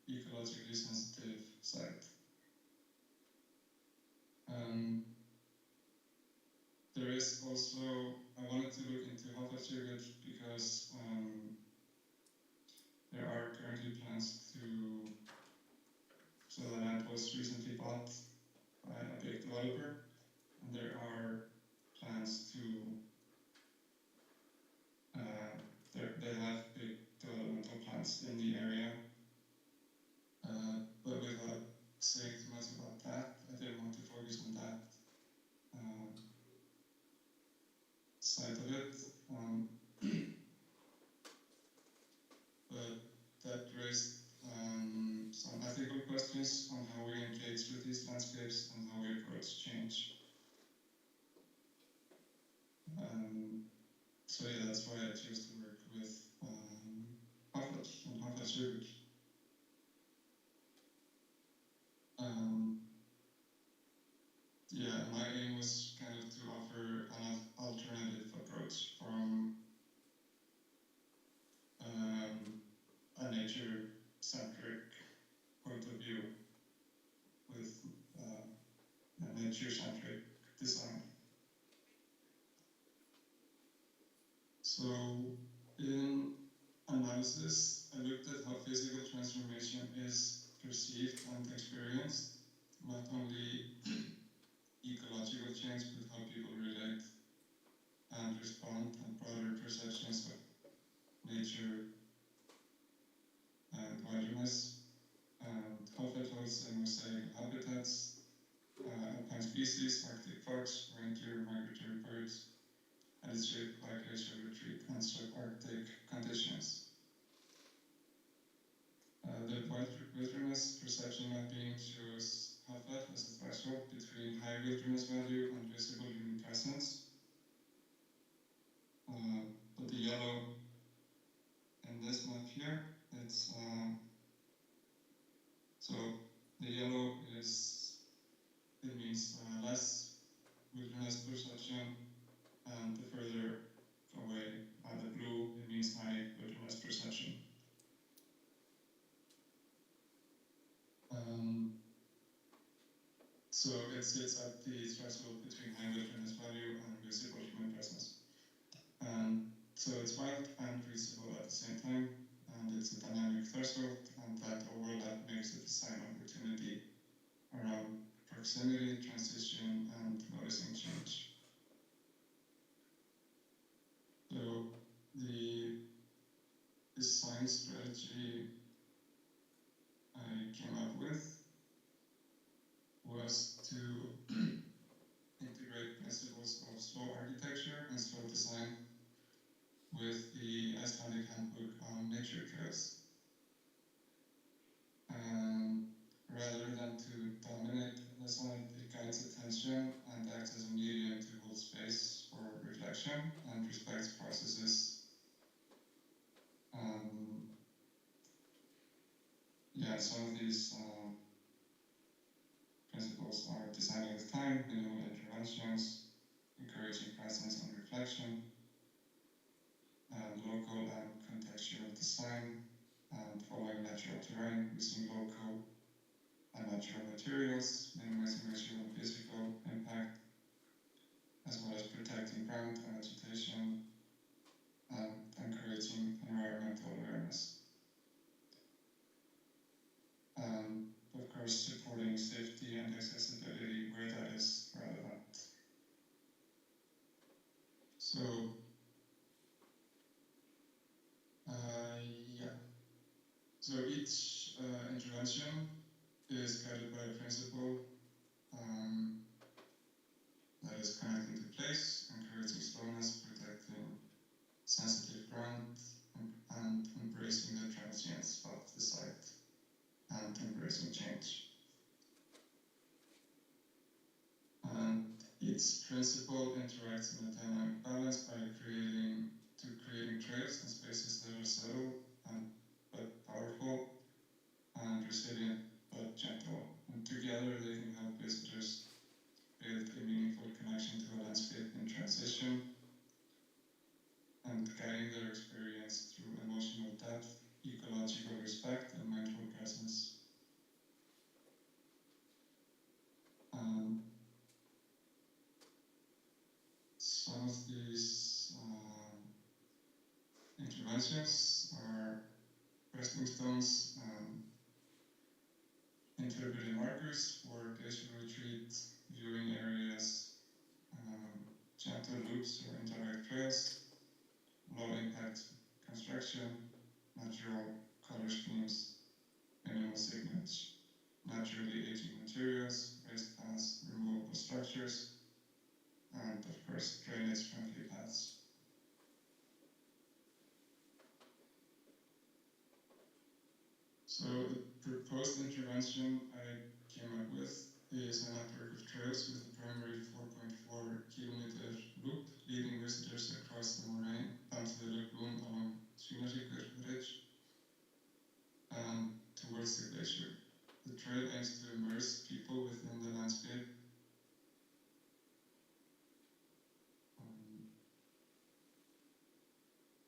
ecologically sensitive site. There is also, I wanted to look into Vatnajökull because there are currently plans to, so the land was recently bought by a big developer, and there are plans to, they have big developmental plans in the area, but without saying too much about that, I didn't want to focus on that side of it. But that raised some ethical questions questions on how we engage with these landscapes and how we approach change. So yeah, that's why I chose to work with Vatnajökull. Yeah, my aim was kind of to offer an alternative approach from a nature-centric point of view with a nature-centric design. So in analysis, I looked at how physical transformation is perceived and experienced, not only ecological change, but how people relate and respond, and broader perceptions of nature and wilderness, and Hornafjordur and mosaic habitats, alpine species, Arctic fox, reindeer, migratory birds, and it's shaped by glacial retreat and subarctic conditions. The wilderness perception mapping shows Hornafjörður as a threshold between high wilderness value and visible human presence. But the yellow in this map here, it's so the yellow it means less wilderness perception, and the further away the blue, it means high wilderness perception. So it sits at the threshold between high wilderness value and visible human presence. So it's wild and visible at the same time, and it's a dynamic threshold, and that overlap makes it a sign opportunity around proximity, transition, and noticing change. So the design strategy I came up with was to integrate principles of slow architecture and slow design with the Icelandic handbook on nature trails. Rather than to dominate the site, it guides attention and acts as a medium to hold space for reflection and respects processes. Some of these principles are designing with time, minimal interventions, encouraging presence and reflection, and local and contextual design, and following natural terrain, using local and natural materials, minimizing visual and physical impact, as well as protecting ground and vegetation, and encouraging environmental awareness. Of course, supporting safety and accessibility where that is relevant. So, So each intervention is guided by a principle that is connecting to place, encouraging slowness, protecting sensitive ground, and embracing the transience of the site, and embracing change. And each principle interacts in a dynamic balance by creating trails and spaces that are subtle but powerful, and resilient but gentle. And together they can help visitors build a meaningful connection to a landscape in transition, and guiding their experience through emotional depth, ecological respect, and mindful presence. Some of these interventions are resting stones, interpretive markers for glacial retreat, viewing areas, gentle loops or indirect trails, low impact construction, natural color schemes, minimal signage, naturally aging materials, raised paths, removable structures, and of course drainage-friendly paths. So So the proposed intervention I came up with is a network of trails with a primary 4.4 kilometer loop leading visitors across the moraine down to the lagoon along Vatnajökull ridge and towards the glacier. The trail aims to immerse people within the landscape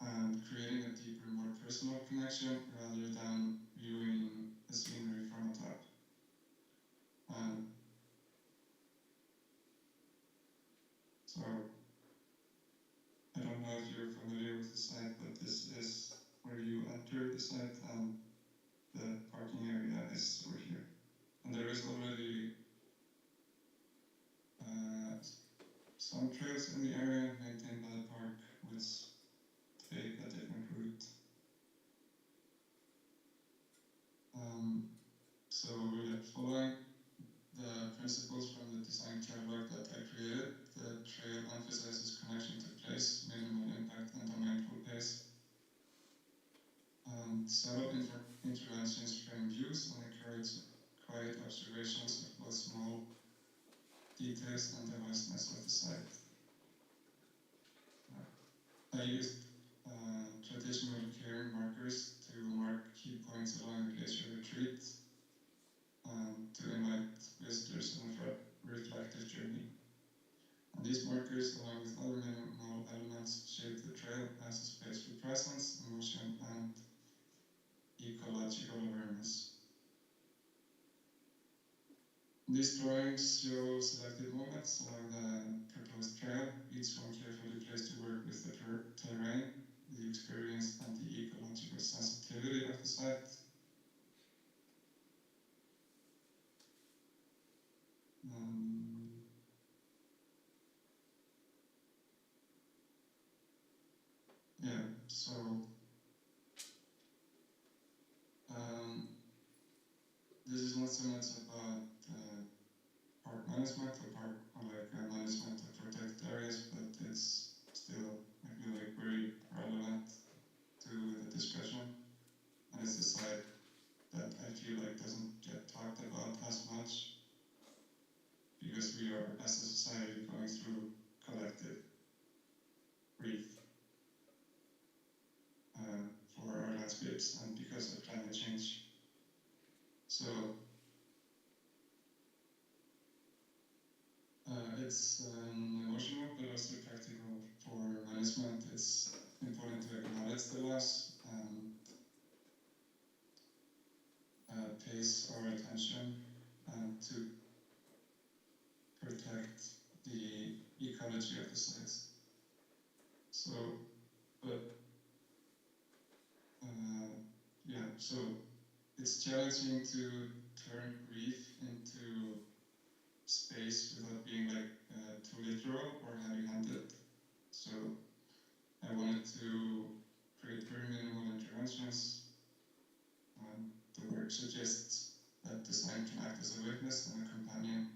and creating a deeper, more personal connection rather than viewing the scenery from atop. So, I don't know if you're familiar with the site, but this is where you enter the site and the parking area is over here. And there is already some trails in the area maintained by the park which take a different route. So we're following the principles from the design catalog that I created. The trail emphasizes connection to place, minimal impact, and a mindful pace. Several interventions frame views and encourage quiet observations of both small details and the vastness of the site. I used traditional cairn markers to mark key points along the glacier retreat to invite visitors on a reflective journey. And these markers, along with other minimal elements, shape the trail as a space for presence, emotion, and ecological awareness. These drawings show selected moments along the proposed trail, each one carefully placed to work with the terrain, the experience, and the ecological sensitivity of the site. So this is not so much about park management or management of protected areas, but it's still, I feel like, very relevant to the discussion. And it's a site that I feel like doesn't get talked about as much because we are, as a society, going through collective grief for our landscapes and because of climate change. So it's emotional but also practical for management. It's important to acknowledge the loss and pays our attention and to protect the ecology of the sites. So, so it's challenging to turn grief into space without being too literal or heavy-handed. So I wanted to create very minimal interventions. The work suggests that design can act as a witness and a companion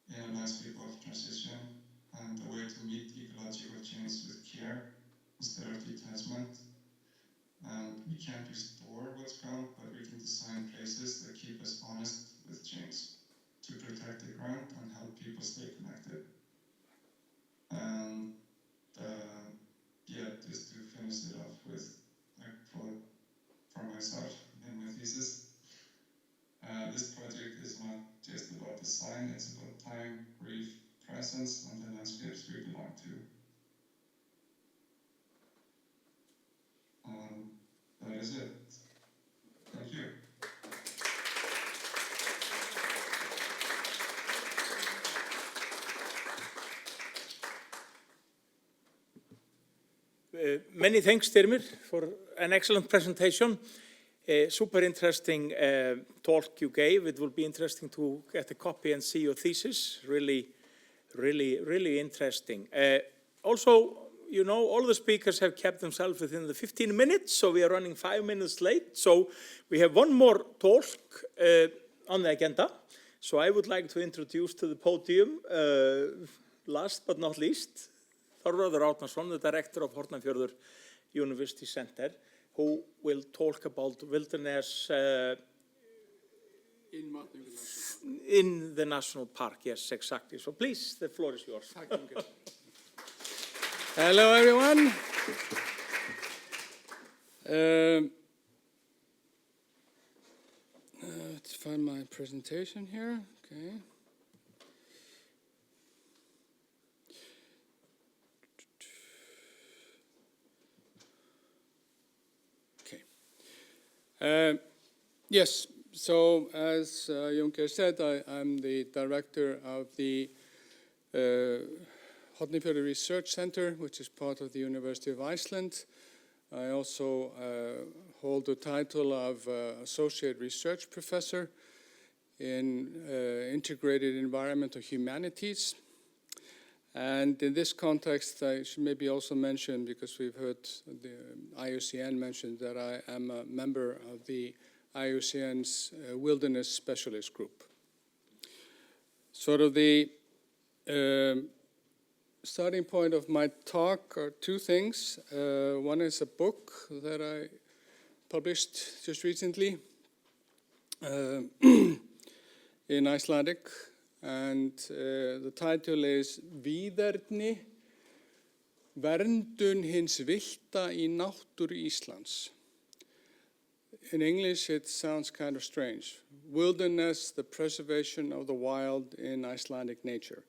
in a landscape of transition and a way to meet ecological change with care instead of detachment. And we can't restore what's gone, but we can design places that keep us honest with change to protect the ground and help people stay connected. And just to finish it off with a quote from myself in my thesis. This project is not just about design, it's about time, grief, presence, and the landscapes we belong to. That is it. Thank you. Many thanks, Styrmir, for an excellent presentation. Super interesting talk you gave. It will be interesting to get a copy and see your thesis. Really, really, really interesting. Also, you know, all the speakers have kept themselves within the 15 minutes, so we are running 5 minutes late. So we have one more talk on the agenda. So I would like to introduce to the podium, last but not least, Þorvarður Árnason, the director of Hornafjordur University Center. who will talk about wilderness in the national park. Yes, exactly. So please, the floor is yours. Hello, everyone. Let's find my presentation here. Okay. Yes, so as Jón Geir said, I'm the director of the Hornafjordur Research Center, which is part of the University of Iceland. I also hold the title of Associate Research Professor in Integrated Environmental Humanities. And in this context, I should maybe also mention, because we've heard the IUCN mention, that I am a member of the IUCN's Wilderness Specialist Group. Sort of the starting point of my talk are two things. One is a book that I published just recently in Icelandic, and the title is Víðerni, verndun hins villta í náttúru Íslands. In English, it sounds kind of strange. Wilderness, the preservation of the wild in Icelandic nature.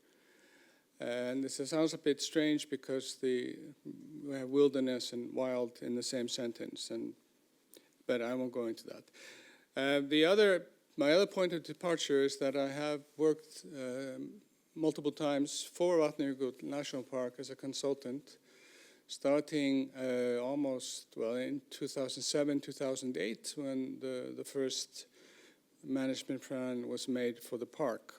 And this sounds a bit strange because we have wilderness and wild in the same sentence, but I won't go into that. My other point of departure is that I have worked multiple times for Vatnajökull National Park as a consultant, starting in 2007, 2008, when the first management plan was made for the park.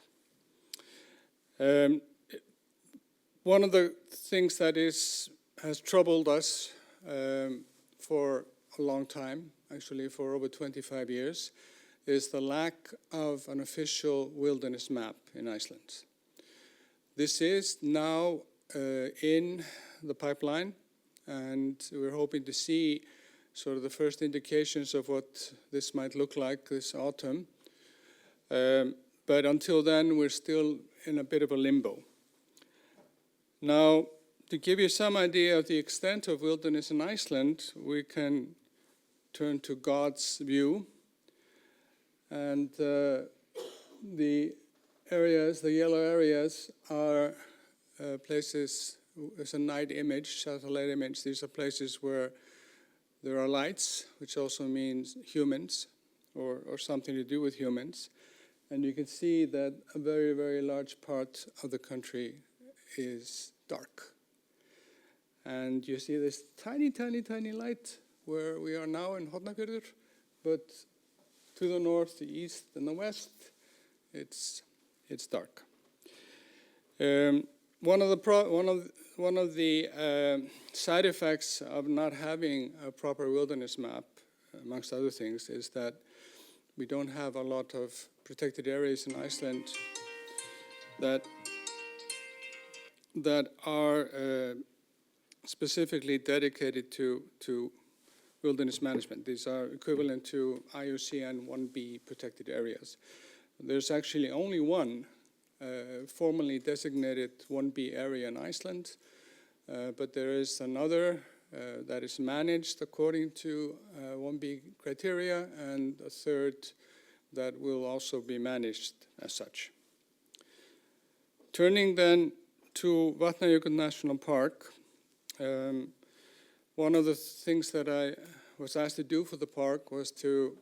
One of the things that has troubled us for a long time, actually for over 25 years, is the lack of an official wilderness map in Iceland. This is now in the pipeline, and we're hoping to see sort of the first indications of what this might look like this autumn. But until then, we're still in a bit of a limbo. Now, to give you some idea of the extent of wilderness in Iceland, we can turn to God's view. And the yellow areas are places, it's a night image, satellite image. These are places where there are lights, which also means humans or something to do with humans. And you can see that a very, very large part of the country is dark. And you see this tiny, tiny, tiny light where we are now in Hornafjordur, but to the north, the east, and the west, it's dark. One of the side effects of not having a proper wilderness map, amongst other things, is that we don't have a lot of protected areas in Iceland that are specifically dedicated to wilderness management. These are equivalent to IUCN 1B protected areas. There's actually only one formally designated 1B area in Iceland, but there is another that is managed according to 1B criteria, and a third that will also be managed as such. Turning then to Vatnajökull National Park, one of the things that I was asked to do for the park was to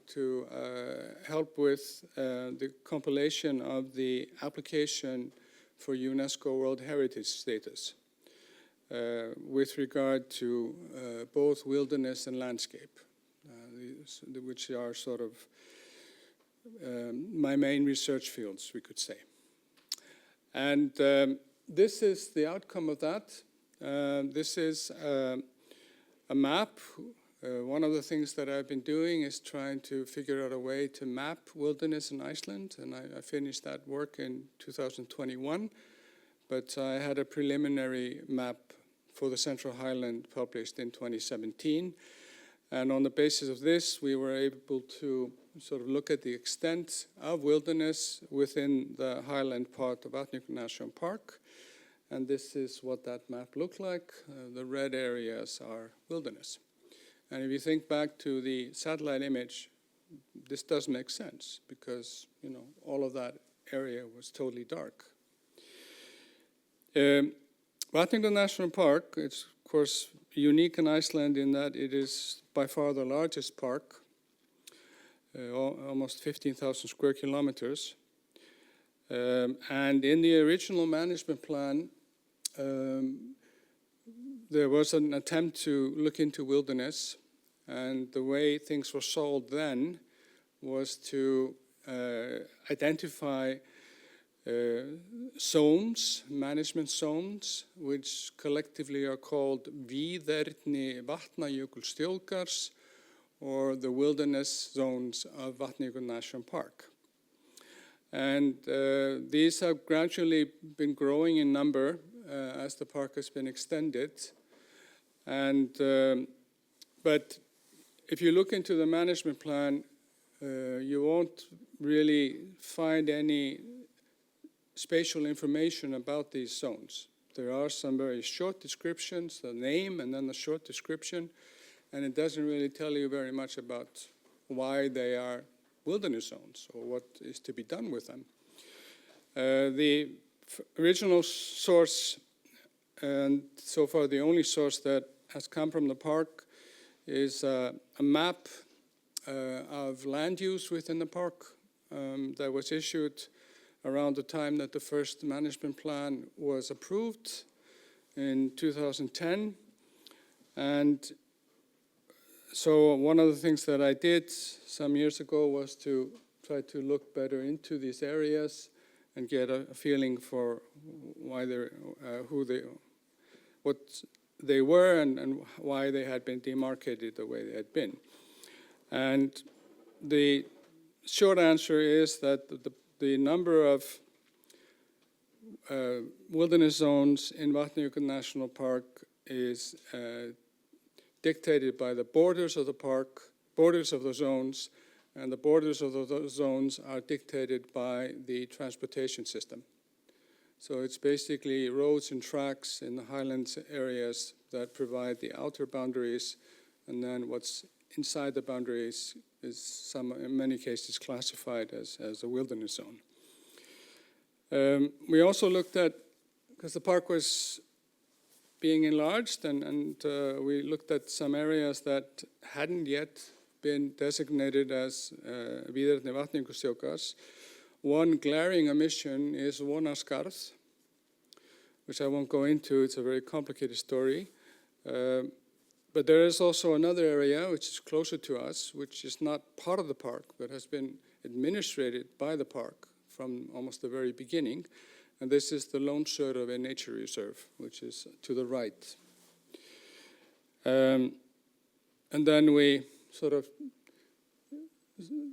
help with the compilation of the application for UNESCO World Heritage status with regard to both wilderness and landscape, which are sort of my main research fields, we could say. And this is the outcome of that. This is a map. One of the things that I've been doing is trying to figure out a way to map wilderness in Iceland, and I finished that work in 2021, but I had a preliminary map for the Central Highland published in 2017, And on the basis of this, we were able to sort of look at the extent of wilderness within the highland part of Vatnajökull National Park. And this is what that map looked like. The red areas are wilderness. And if you think back to the satellite image, this does make sense because, all of that area was totally dark. Vatnajökull National Park is, of course, unique in Iceland in that it is by far the largest park, almost 15,000 square kilometers. And in the original management plan, there was an attempt to look into wilderness, and the way things were solved then was to identify zones, management zones, which collectively are called Víðerni Vatnajökullsþjóðgarðs, or the wilderness zones of Vatnajökull National Park. And these have gradually been growing in number as the park has been extended. And but if you look into the management plan, you won't really find any spatial information about these zones. There are some very short descriptions, the name and then the short description, and it doesn't really tell you very much about why they are wilderness zones or what is to be done with them. The original source, and so far the only source that has come from the park, is a map of land use within the park that was issued around the time that the first management plan was approved in 2010. And so one of the things that I did some years ago was to try to look better into these areas and get a feeling for why what they were and why they had been demarcated the way they had been. And the short answer is that the number of wilderness zones in Vatnajökull National Park is dictated by the borders of the park, borders of the zones, and the borders of the zones are dictated by the transportation system. So it's basically roads and tracks in the highlands areas that provide the outer boundaries, and then what's inside the boundaries is in many cases classified as a wilderness zone. We also looked at, because the park was being enlarged, and we looked at some areas that hadn't yet been designated as Víðerni Vatnajökullsþjóðgarðs. One glaring omission is Vonarskarð, which I won't go into. It's a very complicated story. But there is also another area which is closer to us, which is not part of the park, but has been administrated by the park from almost the very beginning. And this is the Lónsörvi Nature Reserve, which is to the right. And then we sort of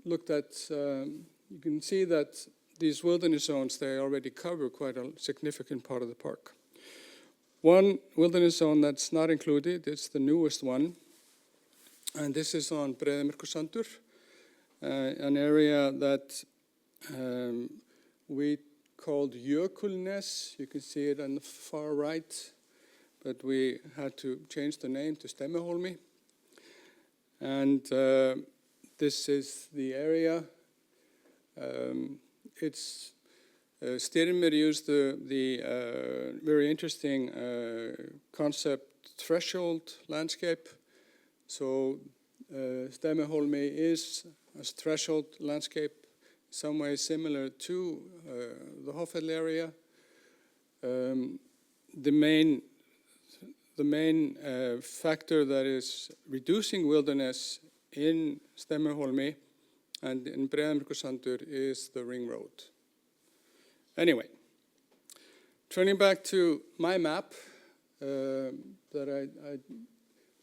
looked at, you can see that these wilderness zones, they already cover quite a significant part of the park. One wilderness zone that's not included, it's the newest one, and this is on Breiðamerkursandur, an area that we called Jökulnes. You can see it on the far right, but we had to change the name to Stemmuhólmi. And this is the area. Styrmir used the very interesting concept threshold landscape. So Stemmuhólmi is a threshold landscape, in some way similar to the Hoffell area. The main factor that is reducing wilderness in Stemmuhólmi and in Breiðamerkursandur is the ring road. Anyway, turning back to my map that I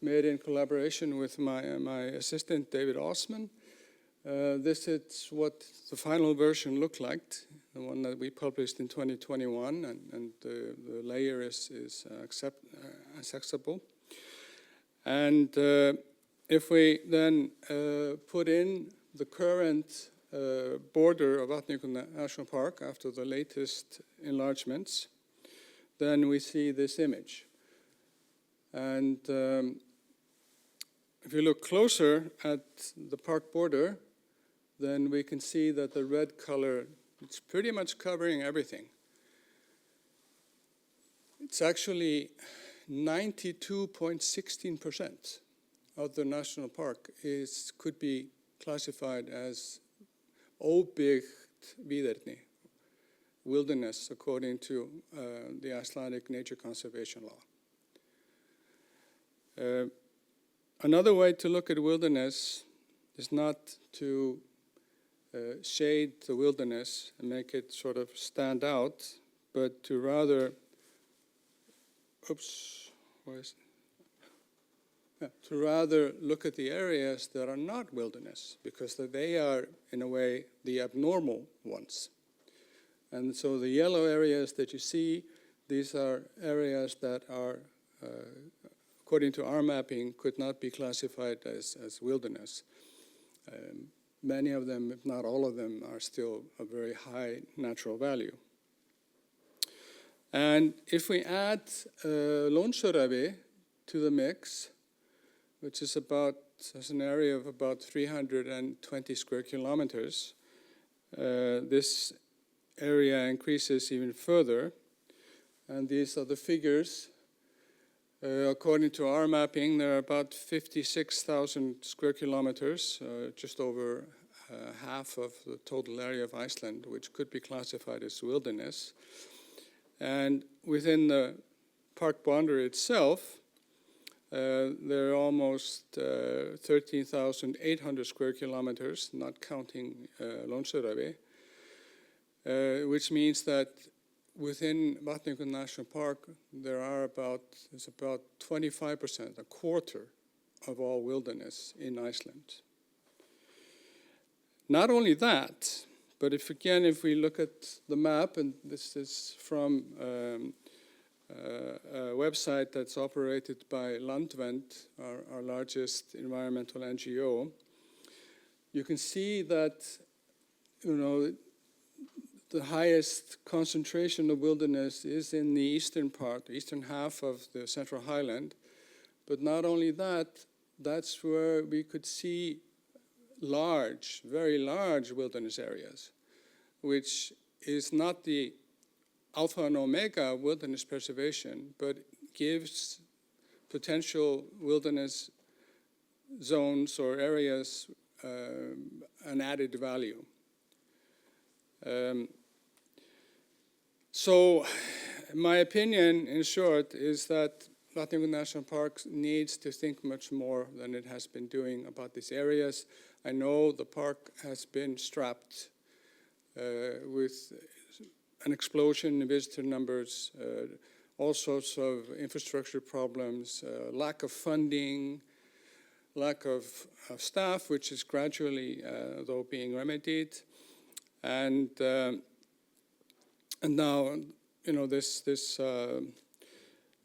made in collaboration with my assistant, David Osman. This is what the final version looked like, the one that we published in 2021, and the layer is accessible. And if we then put in the current border of Vatnajökull National Park after the latest enlargements, then we see this image. And if you look closer at the park border, then we can see that the red color, it's pretty much covering everything. It's actually 92.16% of the national park could be classified as óbyggt víðerni, wilderness, according to the Icelandic nature conservation law. Another way to look at wilderness is not to shade the wilderness and make it sort of stand out, but to rather, to rather look at the areas that are not wilderness, because they are, in a way, the abnormal ones. And so the yellow areas that you see, these are areas that are, according to our mapping, could not be classified as wilderness. Many of them, if not all of them, are still a very high natural value. And if we add Lónsöræfi to the mix, which is has an area of about 320 square kilometers, this area increases even further. And these are the figures. According to our mapping, there are about 56,000 square kilometers, just over half of the total area of Iceland, which could be classified as wilderness. And within the park boundary itself, there are almost 13,800 square kilometers, not counting Lónsöræfi, which means that within Vatnajökull National Park, there's about 25%, a quarter of all wilderness in Iceland. Not only that, but if we look at the map, and this is from a website that's operated by Landvernd, our largest environmental NGO, you can see that, the highest concentration of wilderness is in the eastern part, the eastern half of the Central Highland. But not only that, that's where we could see very large wilderness areas, which is not the alpha and omega of wilderness preservation, but gives potential wilderness zones or areas an added value. So my opinion, in short, is that Vatnajökull National Park needs to think much more than it has been doing about these areas. I know the park has been strapped with an explosion in visitor numbers, all sorts of infrastructure problems, lack of funding, lack of staff, which is gradually, though, being remedied. And now, this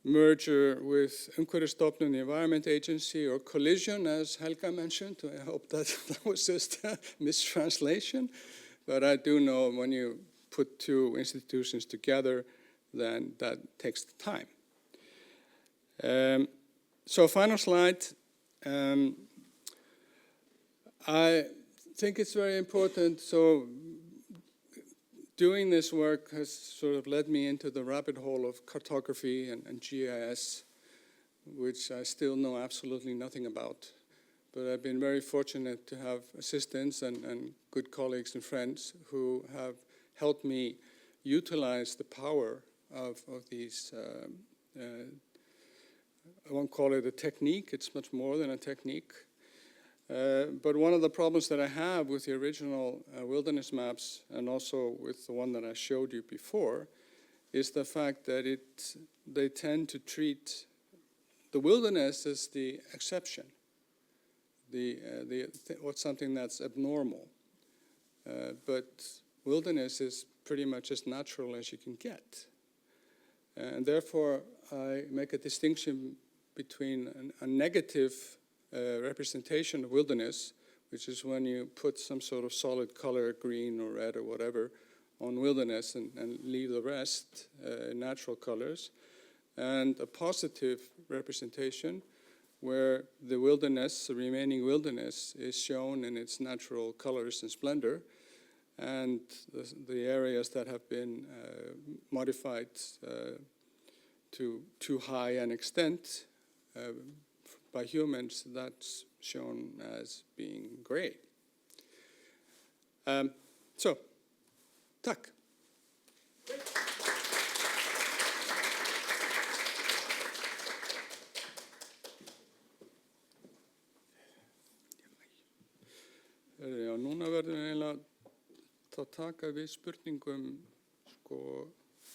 merger with Umhverfisstofnun, the Environment Agency, or collision, as Helga mentioned. I hope that was just a mistranslation. But I do know when you put two institutions together, then that takes time. So final slide. I think it's very important. So doing this work has sort of led me into the rabbit hole of cartography and GIS, which I still know absolutely nothing about. But I've been very fortunate to have assistants and good colleagues and friends who have helped me utilize the power of these, I won't call it a technique, it's much more than a technique. But one of the problems that I have with the original wilderness maps, and also with the one that I showed you before, is the fact that they tend to treat the wilderness as the exception, what's something that's abnormal. But wilderness is pretty much as natural as you can get. And therefore, I make a distinction between a negative representation of wilderness, which is when you put some sort of solid color, green or red or whatever, on wilderness and leave the rest in natural colors, and a positive representation where the wilderness, the remaining wilderness, is shown in its natural colors and splendor, and the areas that have been modified to too high an extent by humans, that's shown as being gray. So, tack. Já, núna verðum við eiginlega að taka við spurningum,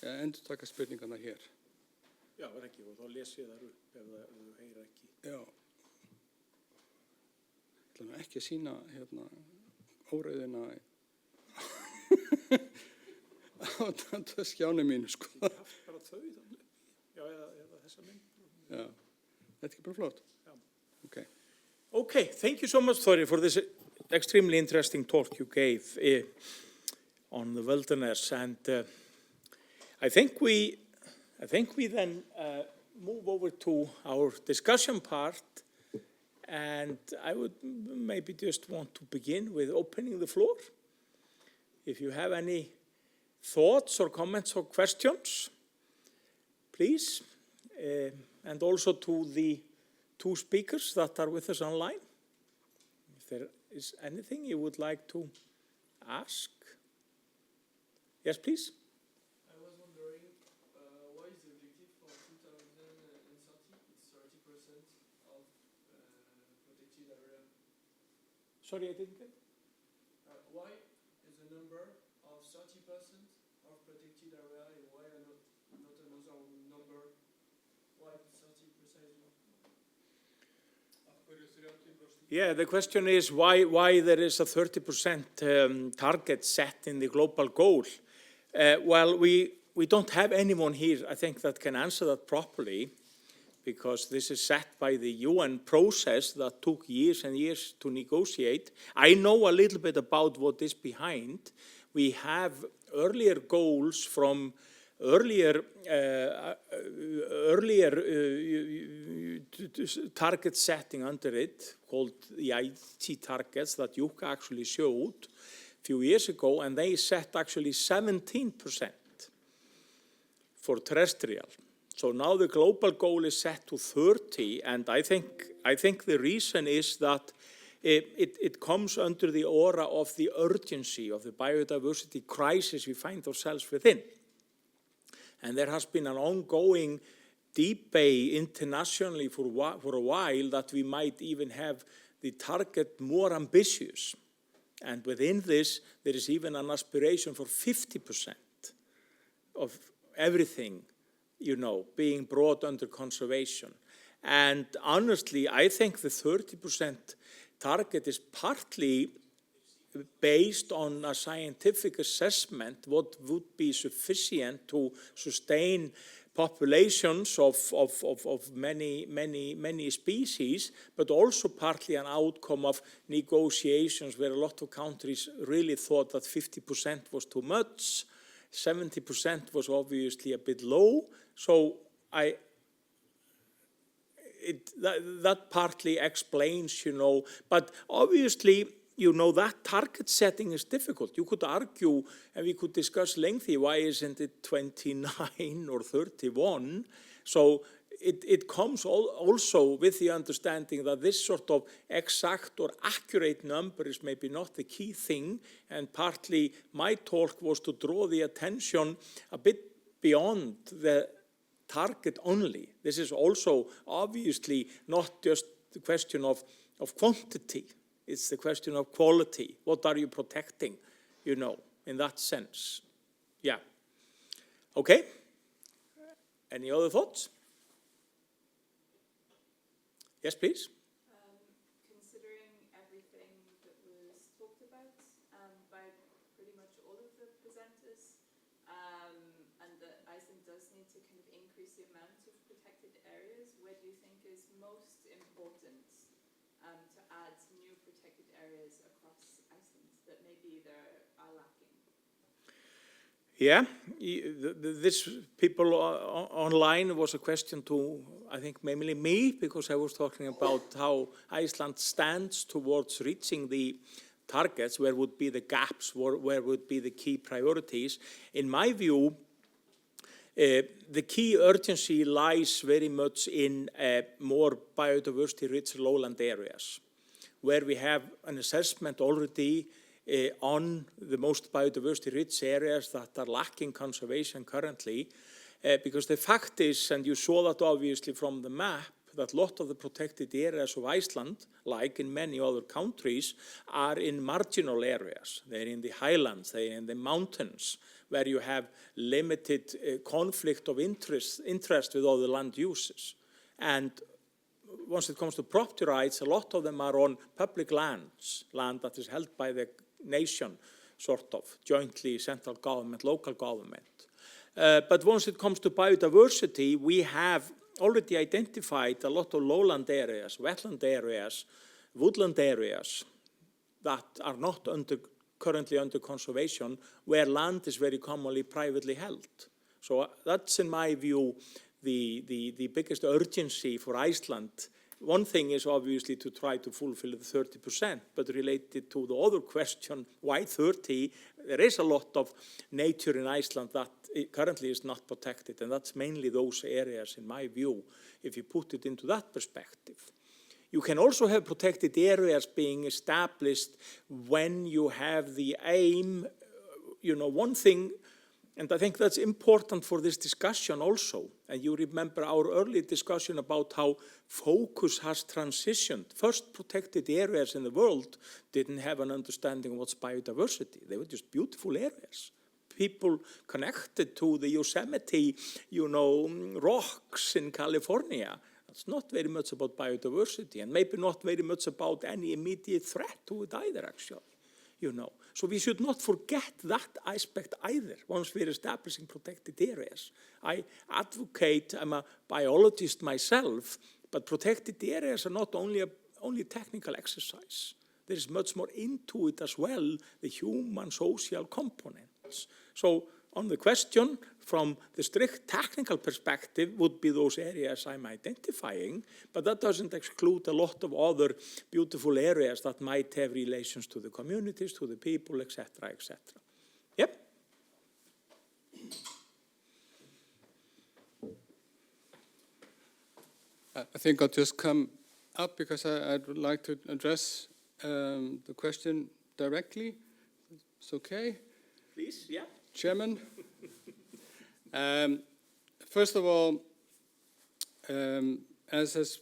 endur taka spurningarna hér. Já, það ekki, og þá les ég þar upp ef þú heyrir ekki. Já. Ég ætla ekki að sýna hérna óreiðina á skjáni mínu, sko. Ég haft bara þau þannig. Já, eða þessa mynd. Já, þetta er ekki bara flott. Já. Okay. Okay, thank you so much, Þorri, for this extremely interesting talk you gave on the wilderness, and I think we then move over to our discussion part, and I would maybe just want to begin with opening the floor. If you have any thoughts or comments or questions, please, and also to the two speakers that are with us online. If there is anything you would like to ask? Yes, please. I was wondering, what is the objective for 2030? It's 30% of protected area. Sorry, I didn't get it. Why is the number of 30% of protected area and why not another number? Why 30 precisely? Yeah, the question is why there is a 30% target set in the global goal. Well, we don't have anyone here, I think, that can answer that properly, because this is set by the UN process that took years and years to negotiate. I know a little bit about what is behind. We have earlier goals from earlier target setting under it, called the IT targets that Jukka actually showed a few years ago, and they set actually 17% for terrestrial. So now the global goal is set to 30, and I think the reason is that it comes under the aura of the urgency of the biodiversity crisis we find ourselves within. And there has been an ongoing debate internationally for a while that we might even have the target more ambitious. And within this, there is even an aspiration for 50% of everything, being brought under conservation. And honestly, I think the 30% target is partly based on a scientific assessment what would be sufficient to sustain populations of many species, but also partly an outcome of negotiations where a lot of countries really thought that 50% was too much, 70% was obviously a bit low. So that partly explains, but obviously, that target setting is difficult. You could argue, and we could discuss lengthy, why isn't it 29 or 31? So it comes also with the understanding that this sort of exact or accurate number is maybe not the key thing, and partly my talk was to draw the attention a bit beyond the target only. This is also obviously not just the question of quantity. It's the question of quality. What are you protecting, in that sense? Yeah. Okay. Any other thoughts? Yes, please. Considering everything that was talked about by pretty much all of the presenters, and that Iceland does need to kind of increase the amount of protected areas, where do you think is most important to add new protected areas across Iceland that maybe there are lacking? Yeah, this people online was a question to, I think, mainly me, because I was talking about how Iceland stands towards reaching the targets, where would be the gaps, where would be the key priorities. In my view, the key urgency lies very much in more biodiversity-rich lowland areas, where we have an assessment already on the most biodiversity-rich areas that are lacking conservation currently, because the fact is, and you saw that obviously from the map, that a lot of the protected areas of Iceland, like in many other countries, are in marginal areas. They're in the highlands, they're in the mountains, where you have limited conflict of interest with other land uses. And once it comes to property rights, a lot of them are on public lands, land that is held by the nation, sort of, jointly central government, local government. But once it comes to biodiversity, we have already identified a lot of lowland areas, wetland areas, woodland areas that are not currently under conservation, where land is very commonly privately held. So that's, in my view, the biggest urgency for Iceland. One thing is obviously to try to fulfill the 30%, but related to the other question, why 30, there is a lot of nature in Iceland that currently is not protected, and that's mainly those areas, in my view, if you put it into that perspective. You can also have protected areas being established when you have the aim, one thing. And I think that's important for this discussion also. And you remember our early discussion about how focus has transitioned. First, protected areas in the world didn't have an understanding of what's biodiversity. They were just beautiful areas. People connected to the Yosemite, rocks in California. That's not very much about biodiversity, and maybe not very much about any immediate threat to it either, actually. So we should not forget that aspect either once we're establishing protected areas. I advocate, I'm a biologist myself, but protected areas are not only a technical exercise. There is much more into it as well, the human social components. So on the question, from the strict technical perspective, would be those areas I'm identifying, but that doesn't exclude a lot of other beautiful areas that might have relations to the communities, to the people, etc., etc. Yep. I think I'll just come up because I'd like to address the question directly. It's okay? Please, yeah. Chairman. First of all, as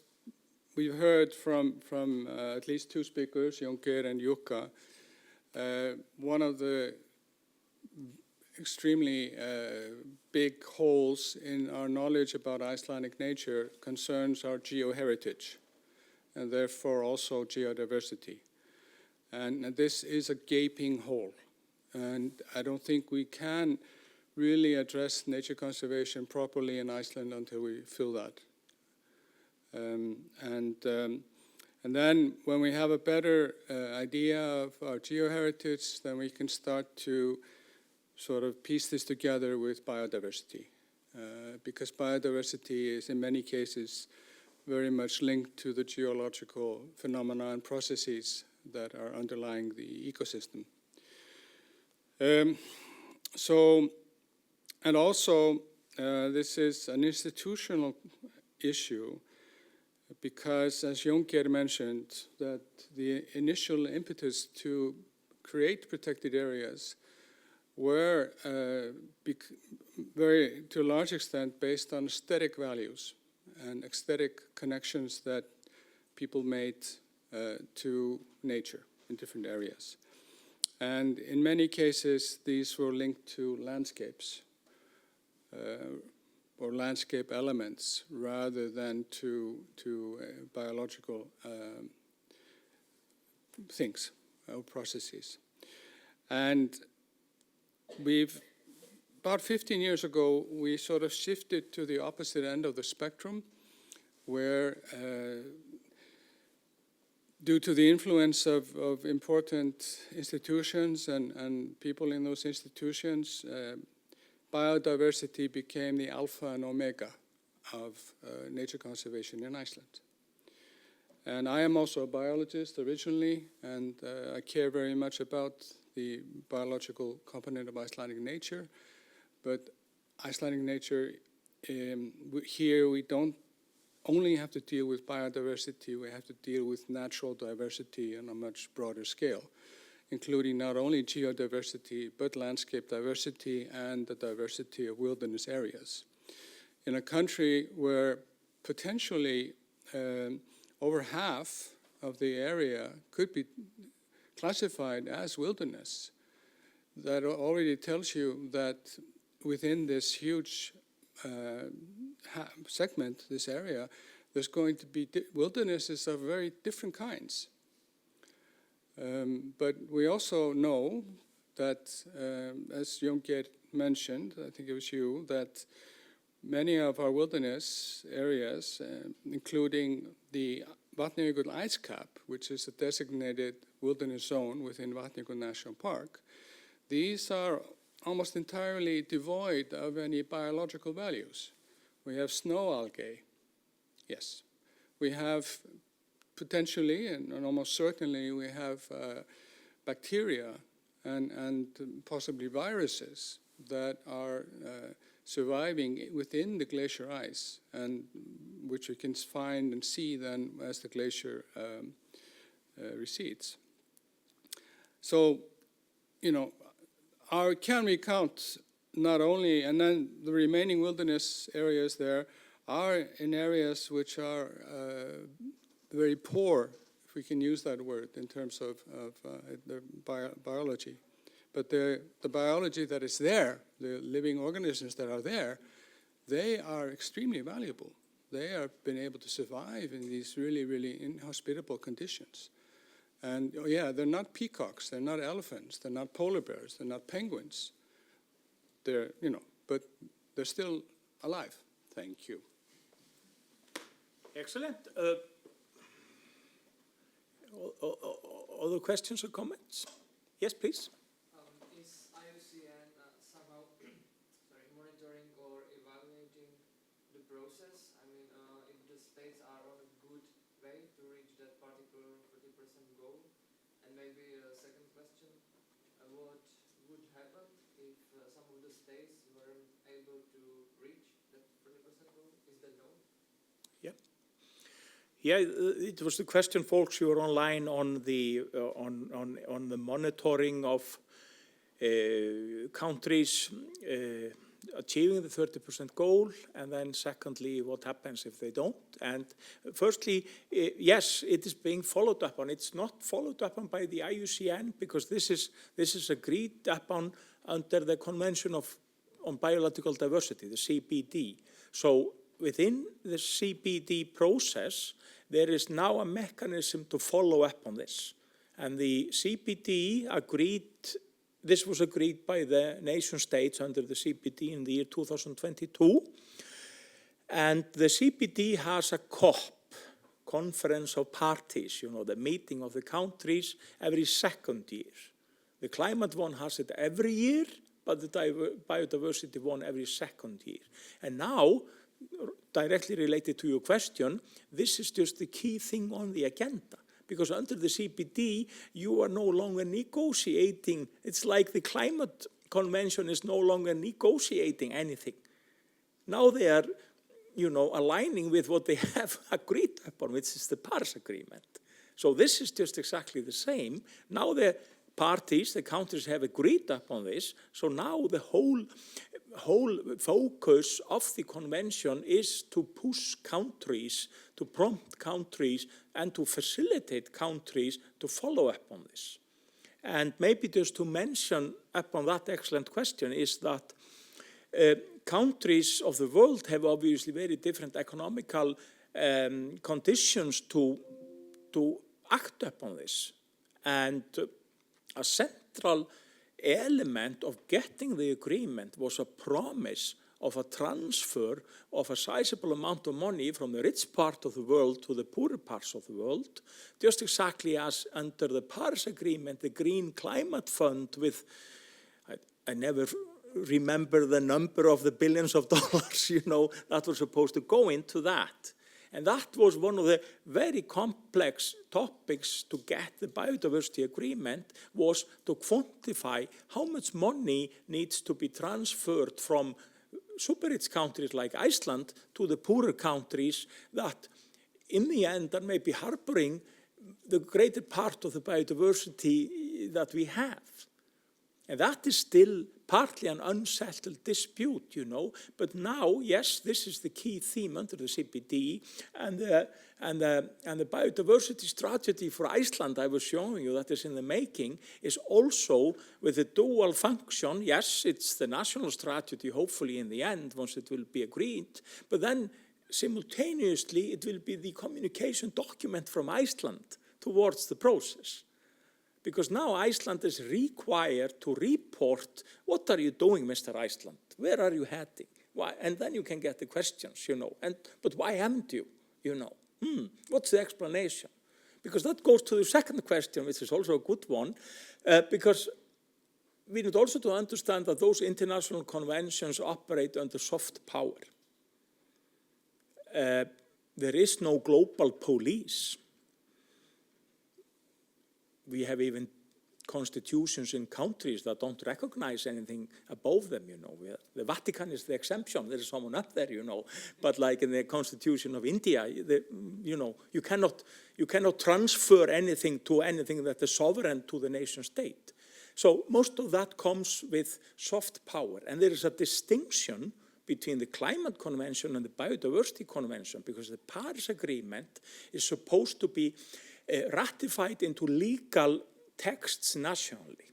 we've heard from at least two speakers, Jón Geir and Jukka, one of the extremely big holes in our knowledge about Icelandic nature concerns our geoheritage, and therefore also geodiversity. And this is a gaping hole, and I don't think we can really address nature conservation properly in Iceland until we fill that. And then when we have a better idea of our geoheritage, then we can start to sort of piece this together with biodiversity. Because biodiversity is in many cases very much linked to the geological phenomena and processes that are underlying the ecosystem. And also, this is an institutional issue because, as Jón Geir mentioned, that the initial impetus to create protected areas were very, to a large extent, based on aesthetic values and aesthetic connections that people made to nature in different areas. And in many cases, these were linked to landscapes or landscape elements rather than to biological things or processes. And about 15 years ago, we sort of shifted to the opposite end of the spectrum, where due to the influence of important institutions and people in those institutions, biodiversity became the alpha and omega of nature conservation in Iceland. And I am also a biologist originally, and I care very much about the biological component of Icelandic nature. But Icelandic nature, here we don't only have to deal with biodiversity, we have to deal with natural diversity on a much broader scale, including not only geodiversity, but landscape diversity and the diversity of wilderness areas. In a country where potentially over half of the area could be classified as wilderness, that already tells you that within this huge segment, this area, there's going to be wildernesses of very different kinds. But we also know that, as Jón Geir mentioned, I think it was you, that many of our wilderness areas, including the Vatnajökull ice cap, which is a designated wilderness zone within Vatnajökull National Park, these are almost entirely devoid of any biological values. We have snow algae, yes. We have potentially, and almost certainly, we have bacteria and possibly viruses that are surviving within the glacier ice, and which we can find and see then as the glacier recedes. So, you know, can we count not only, and then the remaining wilderness areas there are in areas which are very poor, if we can use that word, in terms of the biology. But the biology that is there, the living organisms that are there, they are extremely valuable. They have been able to survive in these really, really inhospitable conditions. And yeah, they're not peacocks, they're not elephants, they're not polar bears, they're not penguins. They're, you know, but they're still alive. Thank you. Excellent. Other questions or comments? Yes, please. Is IUCN somehow monitoring or evaluating the process? I mean, if the states are on a good way to reach that particular 40% goal? And maybe a second question, what would happen if some of the states weren't able to reach that 40% goal? Is that known? Yeah. Yeah, it was the question, folks. You were online on the on the monitoring of countries achieving the 30% goal, and then secondly, what happens if they don't? And firstly, yes, it is being followed up on. It's not followed up on by the IUCN because this is agreed upon under the Convention on Biological Diversity, the CBD. So within the CBD process, there is now a mechanism to follow up on this. And the CBD agreed, this was agreed by the nation states under the CBD in the year 2022. And the CBD has a COP, Conference of Parties, you know, the meeting of the countries every second year. The climate one has it every year, but the biodiversity one every second year. And now, directly related to your question, this is just the key thing on the agenda. Because under the CBD, you are no longer negotiating. It's like the climate convention is no longer negotiating anything. Now they are, you know, aligning with what they have agreed upon, which is the Paris Agreement. So this is just exactly the same. Now the parties, the countries have agreed upon this. So now the whole focus of the convention is to push countries, to prompt countries, and to facilitate countries to follow up on this. And maybe just to mention upon that excellent question is that countries of the world have obviously very different economical conditions to act upon this. And a central element of getting the agreement was a promise of a transfer of a sizable amount of money from the rich part of the world to the poorer parts of the world, just exactly as under the Paris Agreement, the Green Climate Fund with, I never remember the number of the billions of dollars, that was supposed to go into that. And that was one of the very complex topics to get the biodiversity agreement, was to quantify how much money needs to be transferred from super rich countries like Iceland to the poorer countries that in the end are maybe harboring the greater part of the biodiversity that we have. And that is still partly an unsettled dispute, But now, yes, this is the key theme under the CPD, and the biodiversity strategy for Iceland I was showing you that is in the making is also with a dual function. Yes, it's the national strategy, hopefully in the end, once it will be agreed, but then simultaneously it will be the communication document from Iceland towards the process. Because now Iceland is required to report, what are you doing, Mr. Iceland? Where are you heading? Why? And then you can get the questions, but why haven't you, What's the explanation? Because that goes to the second question, which is also a good one, because we need also to understand that those international conventions operate under soft power. There is no global police. We have even constitutions in countries that don't recognize anything above them, The Vatican is the exemption. There is someone up there, But like in the constitution of India, you cannot transfer anything to anything that is sovereign to the nation state. So most of that comes with soft power. And there is a distinction between the Climate Convention and the Biodiversity Convention, because the Paris Agreement is supposed to be ratified into legal texts nationally.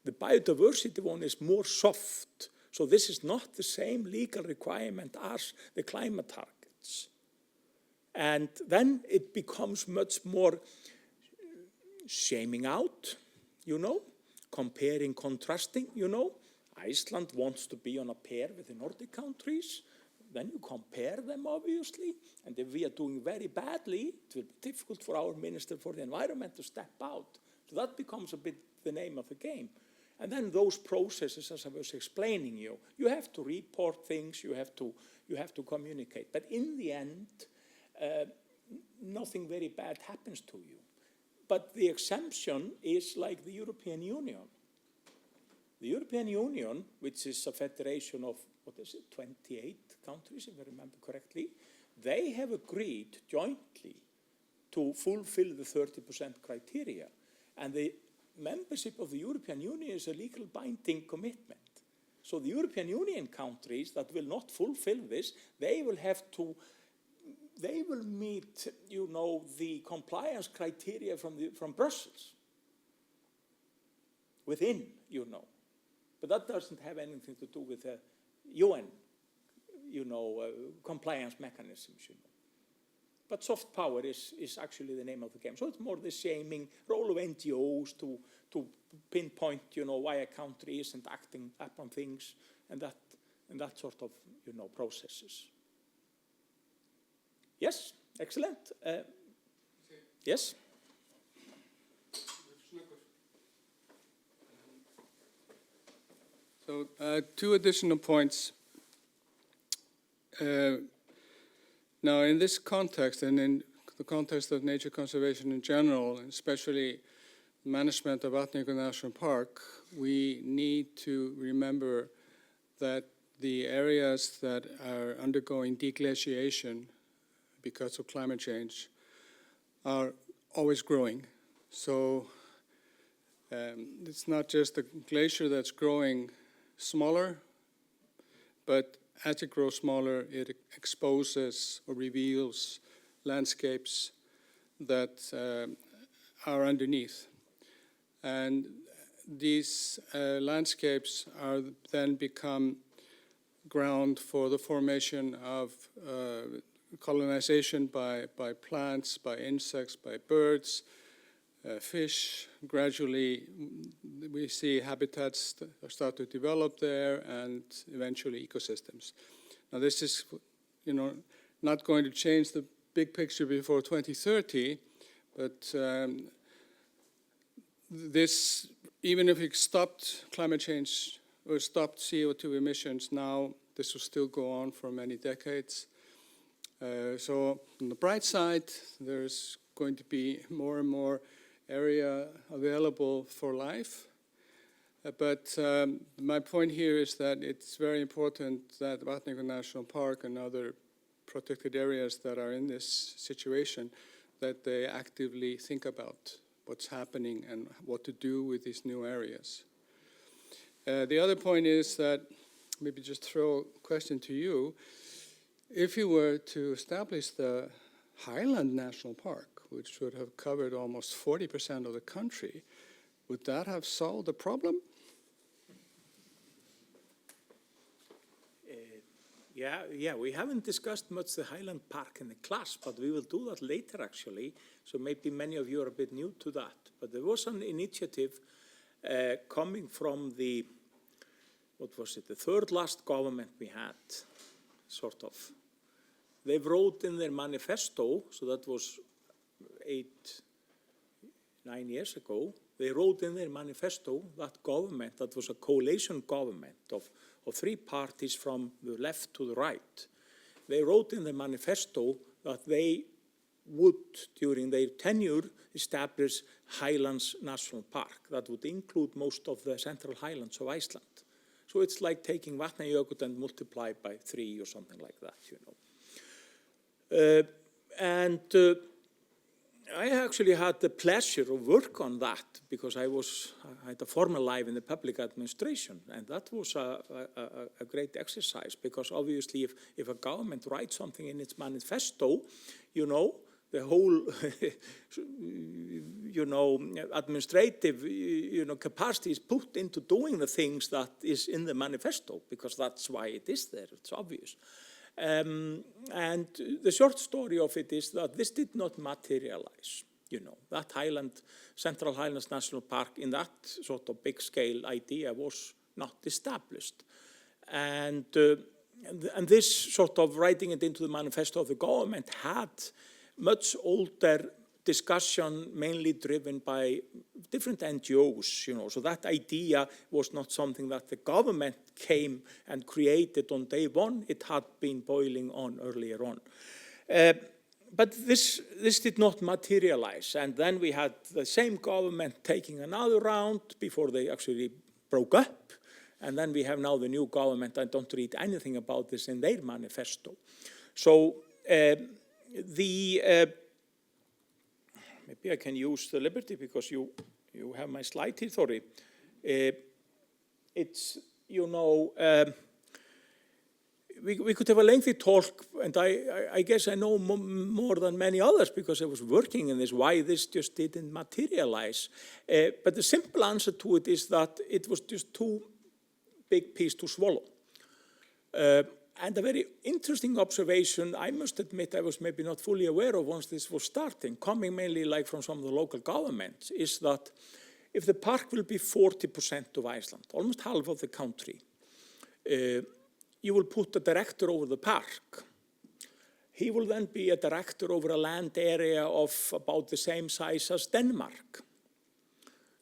The biodiversity one is more soft, so this is not the same legal requirement as the climate targets. And then it becomes much more shaming out, comparing, contrasting, Iceland wants to be on a pair with the Nordic countries. Then you compare them, obviously, and if we are doing very badly, it will be difficult for our Minister for the Environment to step out. So that becomes a bit the name of the game. And then those processes, as I was explaining you have to report things, you have to communicate. But in the end, nothing very bad happens to you. But the exemption is like the European Union. The European Union, which is a federation of, 28 countries, if I remember correctly, they have agreed jointly to fulfill the 30% criteria. And the membership of the European Union is a legal binding commitment. So the European Union countries that will not fulfill this, they will meet, the compliance criteria from Brussels. Within, But that doesn't have anything to do with the UN, compliance mechanisms, But soft power is actually the name of the game. So it's more the shaming role of NGOs to pinpoint, why a country isn't acting upon things and that sort of, processes. Yes, excellent. Yes. So 2 additional points. Now, in this context, and in the context of nature conservation in general, and especially management of Vatnajökull National Park, we need to remember that the areas that are undergoing deglaciation because of climate change are always growing. So it's not just the glacier that's growing smaller, but as it grows smaller, it exposes or reveals landscapes that are underneath. And these landscapes are then become ground for the formation of colonization by plants, by insects, by birds, fish. Gradually, we see habitats start to develop there, and eventually ecosystems. Now, this is, not going to change the big picture before 2030, but this, even if it stopped climate change or stopped CO2 emissions now, this will still go on for many decades. So on the bright side, there's going to be more and more area available for life. But my point here is that it's very important that Vatnajökull National Park and other protected areas that are in this situation, that they actively think about what's happening and what to do with these new areas. The other point is that, maybe just throw a question to you, if you were to establish the Highland National Park, which would have covered almost 40% of the country, would that have solved the problem? Yeah, we haven't discussed much the Highland Park in the class, but we will do that later actually. So maybe many of you are a bit new to that. But there was an initiative coming from the, the third last government we had, sort of. They wrote in their manifesto, so that was 9 years ago, they wrote in their manifesto that government, that was a coalition government of three parties from the left to the right. They wrote in the manifesto that they would, during their tenure, establish Highlands National Park. That would include most of the central highlands of Iceland. So it's like taking Vatnajökull and multiply by 3 or something like that, I actually had the pleasure of work on that because I had a former life in the public administration, and that was a great exercise because obviously if a government writes something in its manifesto, the whole, administrative, capacity is put into doing the things that is in the manifesto because that's why it is there, it's obvious. And the short story of it is that this did not materialize, that Central Highlands National Park in that sort of big scale idea was not established. And this sort of writing it into the manifesto of the government had much older discussion, mainly driven by different NGOs, so that idea was not something that the government came and created on day one. It had been boiling on earlier on. But this did not materialize, and then we had the same government taking another round before they actually broke up, and then we have now the new government. I don't read anything about this in their manifesto. So maybe I can use the liberty because you have my slide here, Þorri. It's, we could have a lengthy talk, and I guess I know more than many others because I was working in this, why this just didn't materialize. But the simple answer to it is that it was just too big piece to swallow. And a very interesting observation, I must admit I was maybe not fully aware of once this was starting, coming mainly like from some of the local governments, is that if the park will be 40% of Iceland, almost half of the country, you will put a director over the park. He will then be a director over a land area of about the same size as Denmark.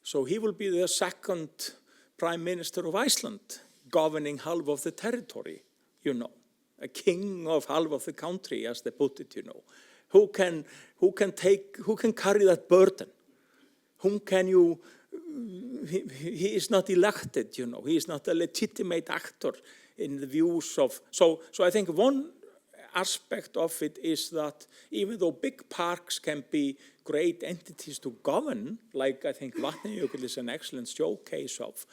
So he will be the second Prime Minister of Iceland, governing half of the territory. A king of half of the country, as they put it, Who can carry that burden? Whom can you, he is not elected, he is not a legitimate actor in the views of, so I think one aspect of it is that even though big parks can be great entities to govern, like I think Vatnajökull is an excellent showcase of,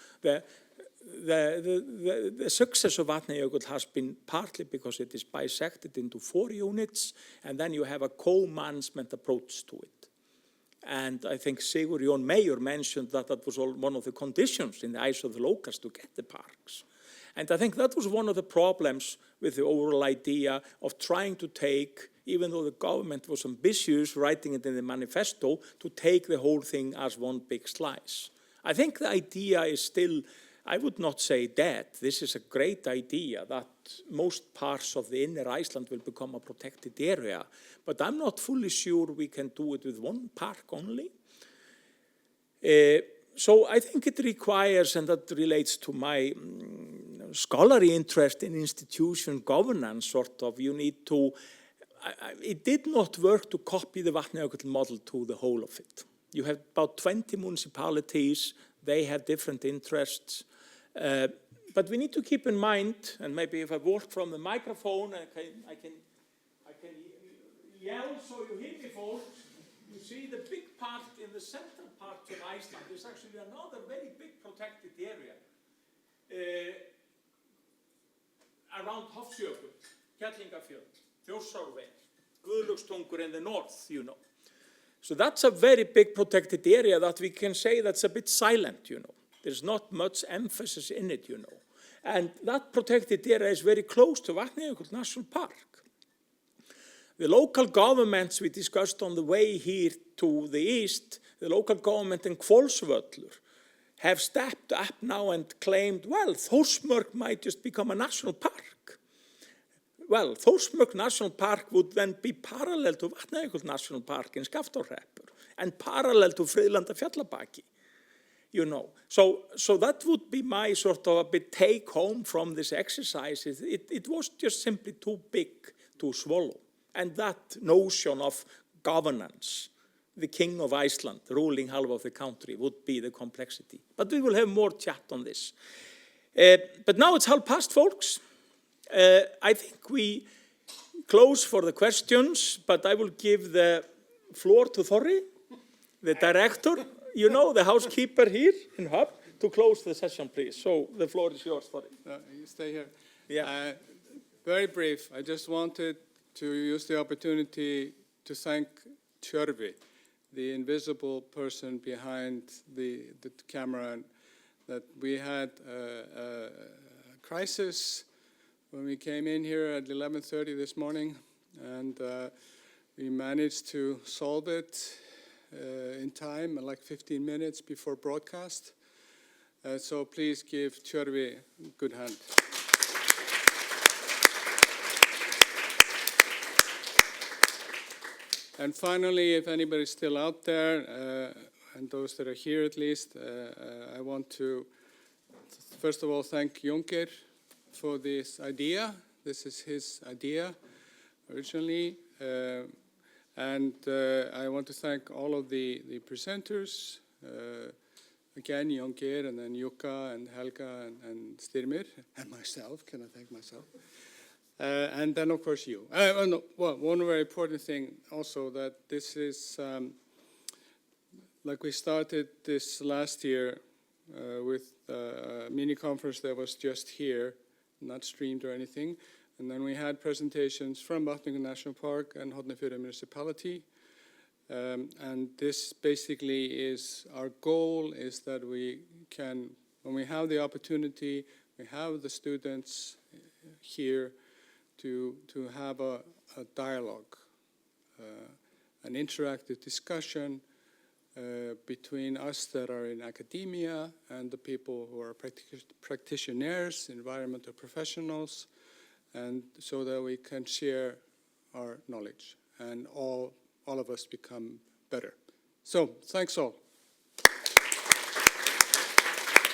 the success of Vatnajökull has been partly because it is bisected into 4 units, and then you have a co-management approach to it. And I think Sigurjón Mayor mentioned that that was one of the conditions in the eyes of the locals to get the parks. And I think that was one of the problems with the overall idea of trying to take, even though the government was ambitious, writing it in the manifesto, to take the whole thing as one big slice. I think the idea is still, I would not say dead. This is a great idea that most parts of the inner Iceland will become a protected area. But I'm not fully sure we can do it with one park only. So I think it requires, and that relates to my scholarly interest in institution governance, sort of, you need to, it did not work to copy the Vatnajökull model to the whole of it. You have about 20 municipalities, they have different interests, but we need to keep in mind, and maybe if I walk from the microphone, I can yell so you hear me, folks. You see the big part in the central part of Iceland is actually another very big protected area around Hornafjordur, Kerlingarfjörð, Þjórsárver, Guðlaugstungur in the north, you know. So that's a very big protected area that we can say that's a bit silent, you know. There's not much emphasis in it, you know. And that protected area is very close to Vatnajökull National Park. The local governments we discussed on the way here to the east, the local government in Hvolsvöllur, have stepped up now and claimed, well, Þórsmörk might just become a national park. Well, Þórsmörk National Park would then be parallel to Vatnajökull National Park in Skaftárhreppur and parallel to Friðlanda Fjallabaki, you know. So that would be my sort of a bit take home from this exercise. It was just simply too big to swallow. And that notion of governance, the king of Iceland, ruling half of the country, would be the complexity. But we will have more chat on this. But now it's 1:30, folks. I think we close for the questions, but I will give the floor to Þorri, the director, you know, the housekeeper here in Hub, to close the session, please. So the floor is yours, Þorri. You stay here. Yeah. Very brief. I just wanted to use the opportunity to thank Tjörvi, the invisible person behind the camera, and that we had a crisis when we came in here at 11:30 this morning, and we managed to solve it in time, like 15 minutes before broadcast. So please give Tjörvi a good hand. And finally, if anybody's still out there, and those that are here at least, I want to, first of all, thank Jón Geir for this idea. This is his idea originally. And I want to thank all of the presenters. Again, Jón Geir, and then Jukka, and Helga, and Styrmir, and myself. Can I thank myself? And then, of course, you. Well, one very important thing also, that this is, like we started this last year with a mini conference that was just here, not streamed or anything. And then we had presentations from Vatnajökull National Park and Hornafjordur Municipality. And this basically is, our goal is that we can, when we have the opportunity, we have the students here, to have a dialogue, an interactive discussion between us that are in academia and the people who are practitioners, environmental professionals, and so that we can share our knowledge and all of us become better. So, thanks all.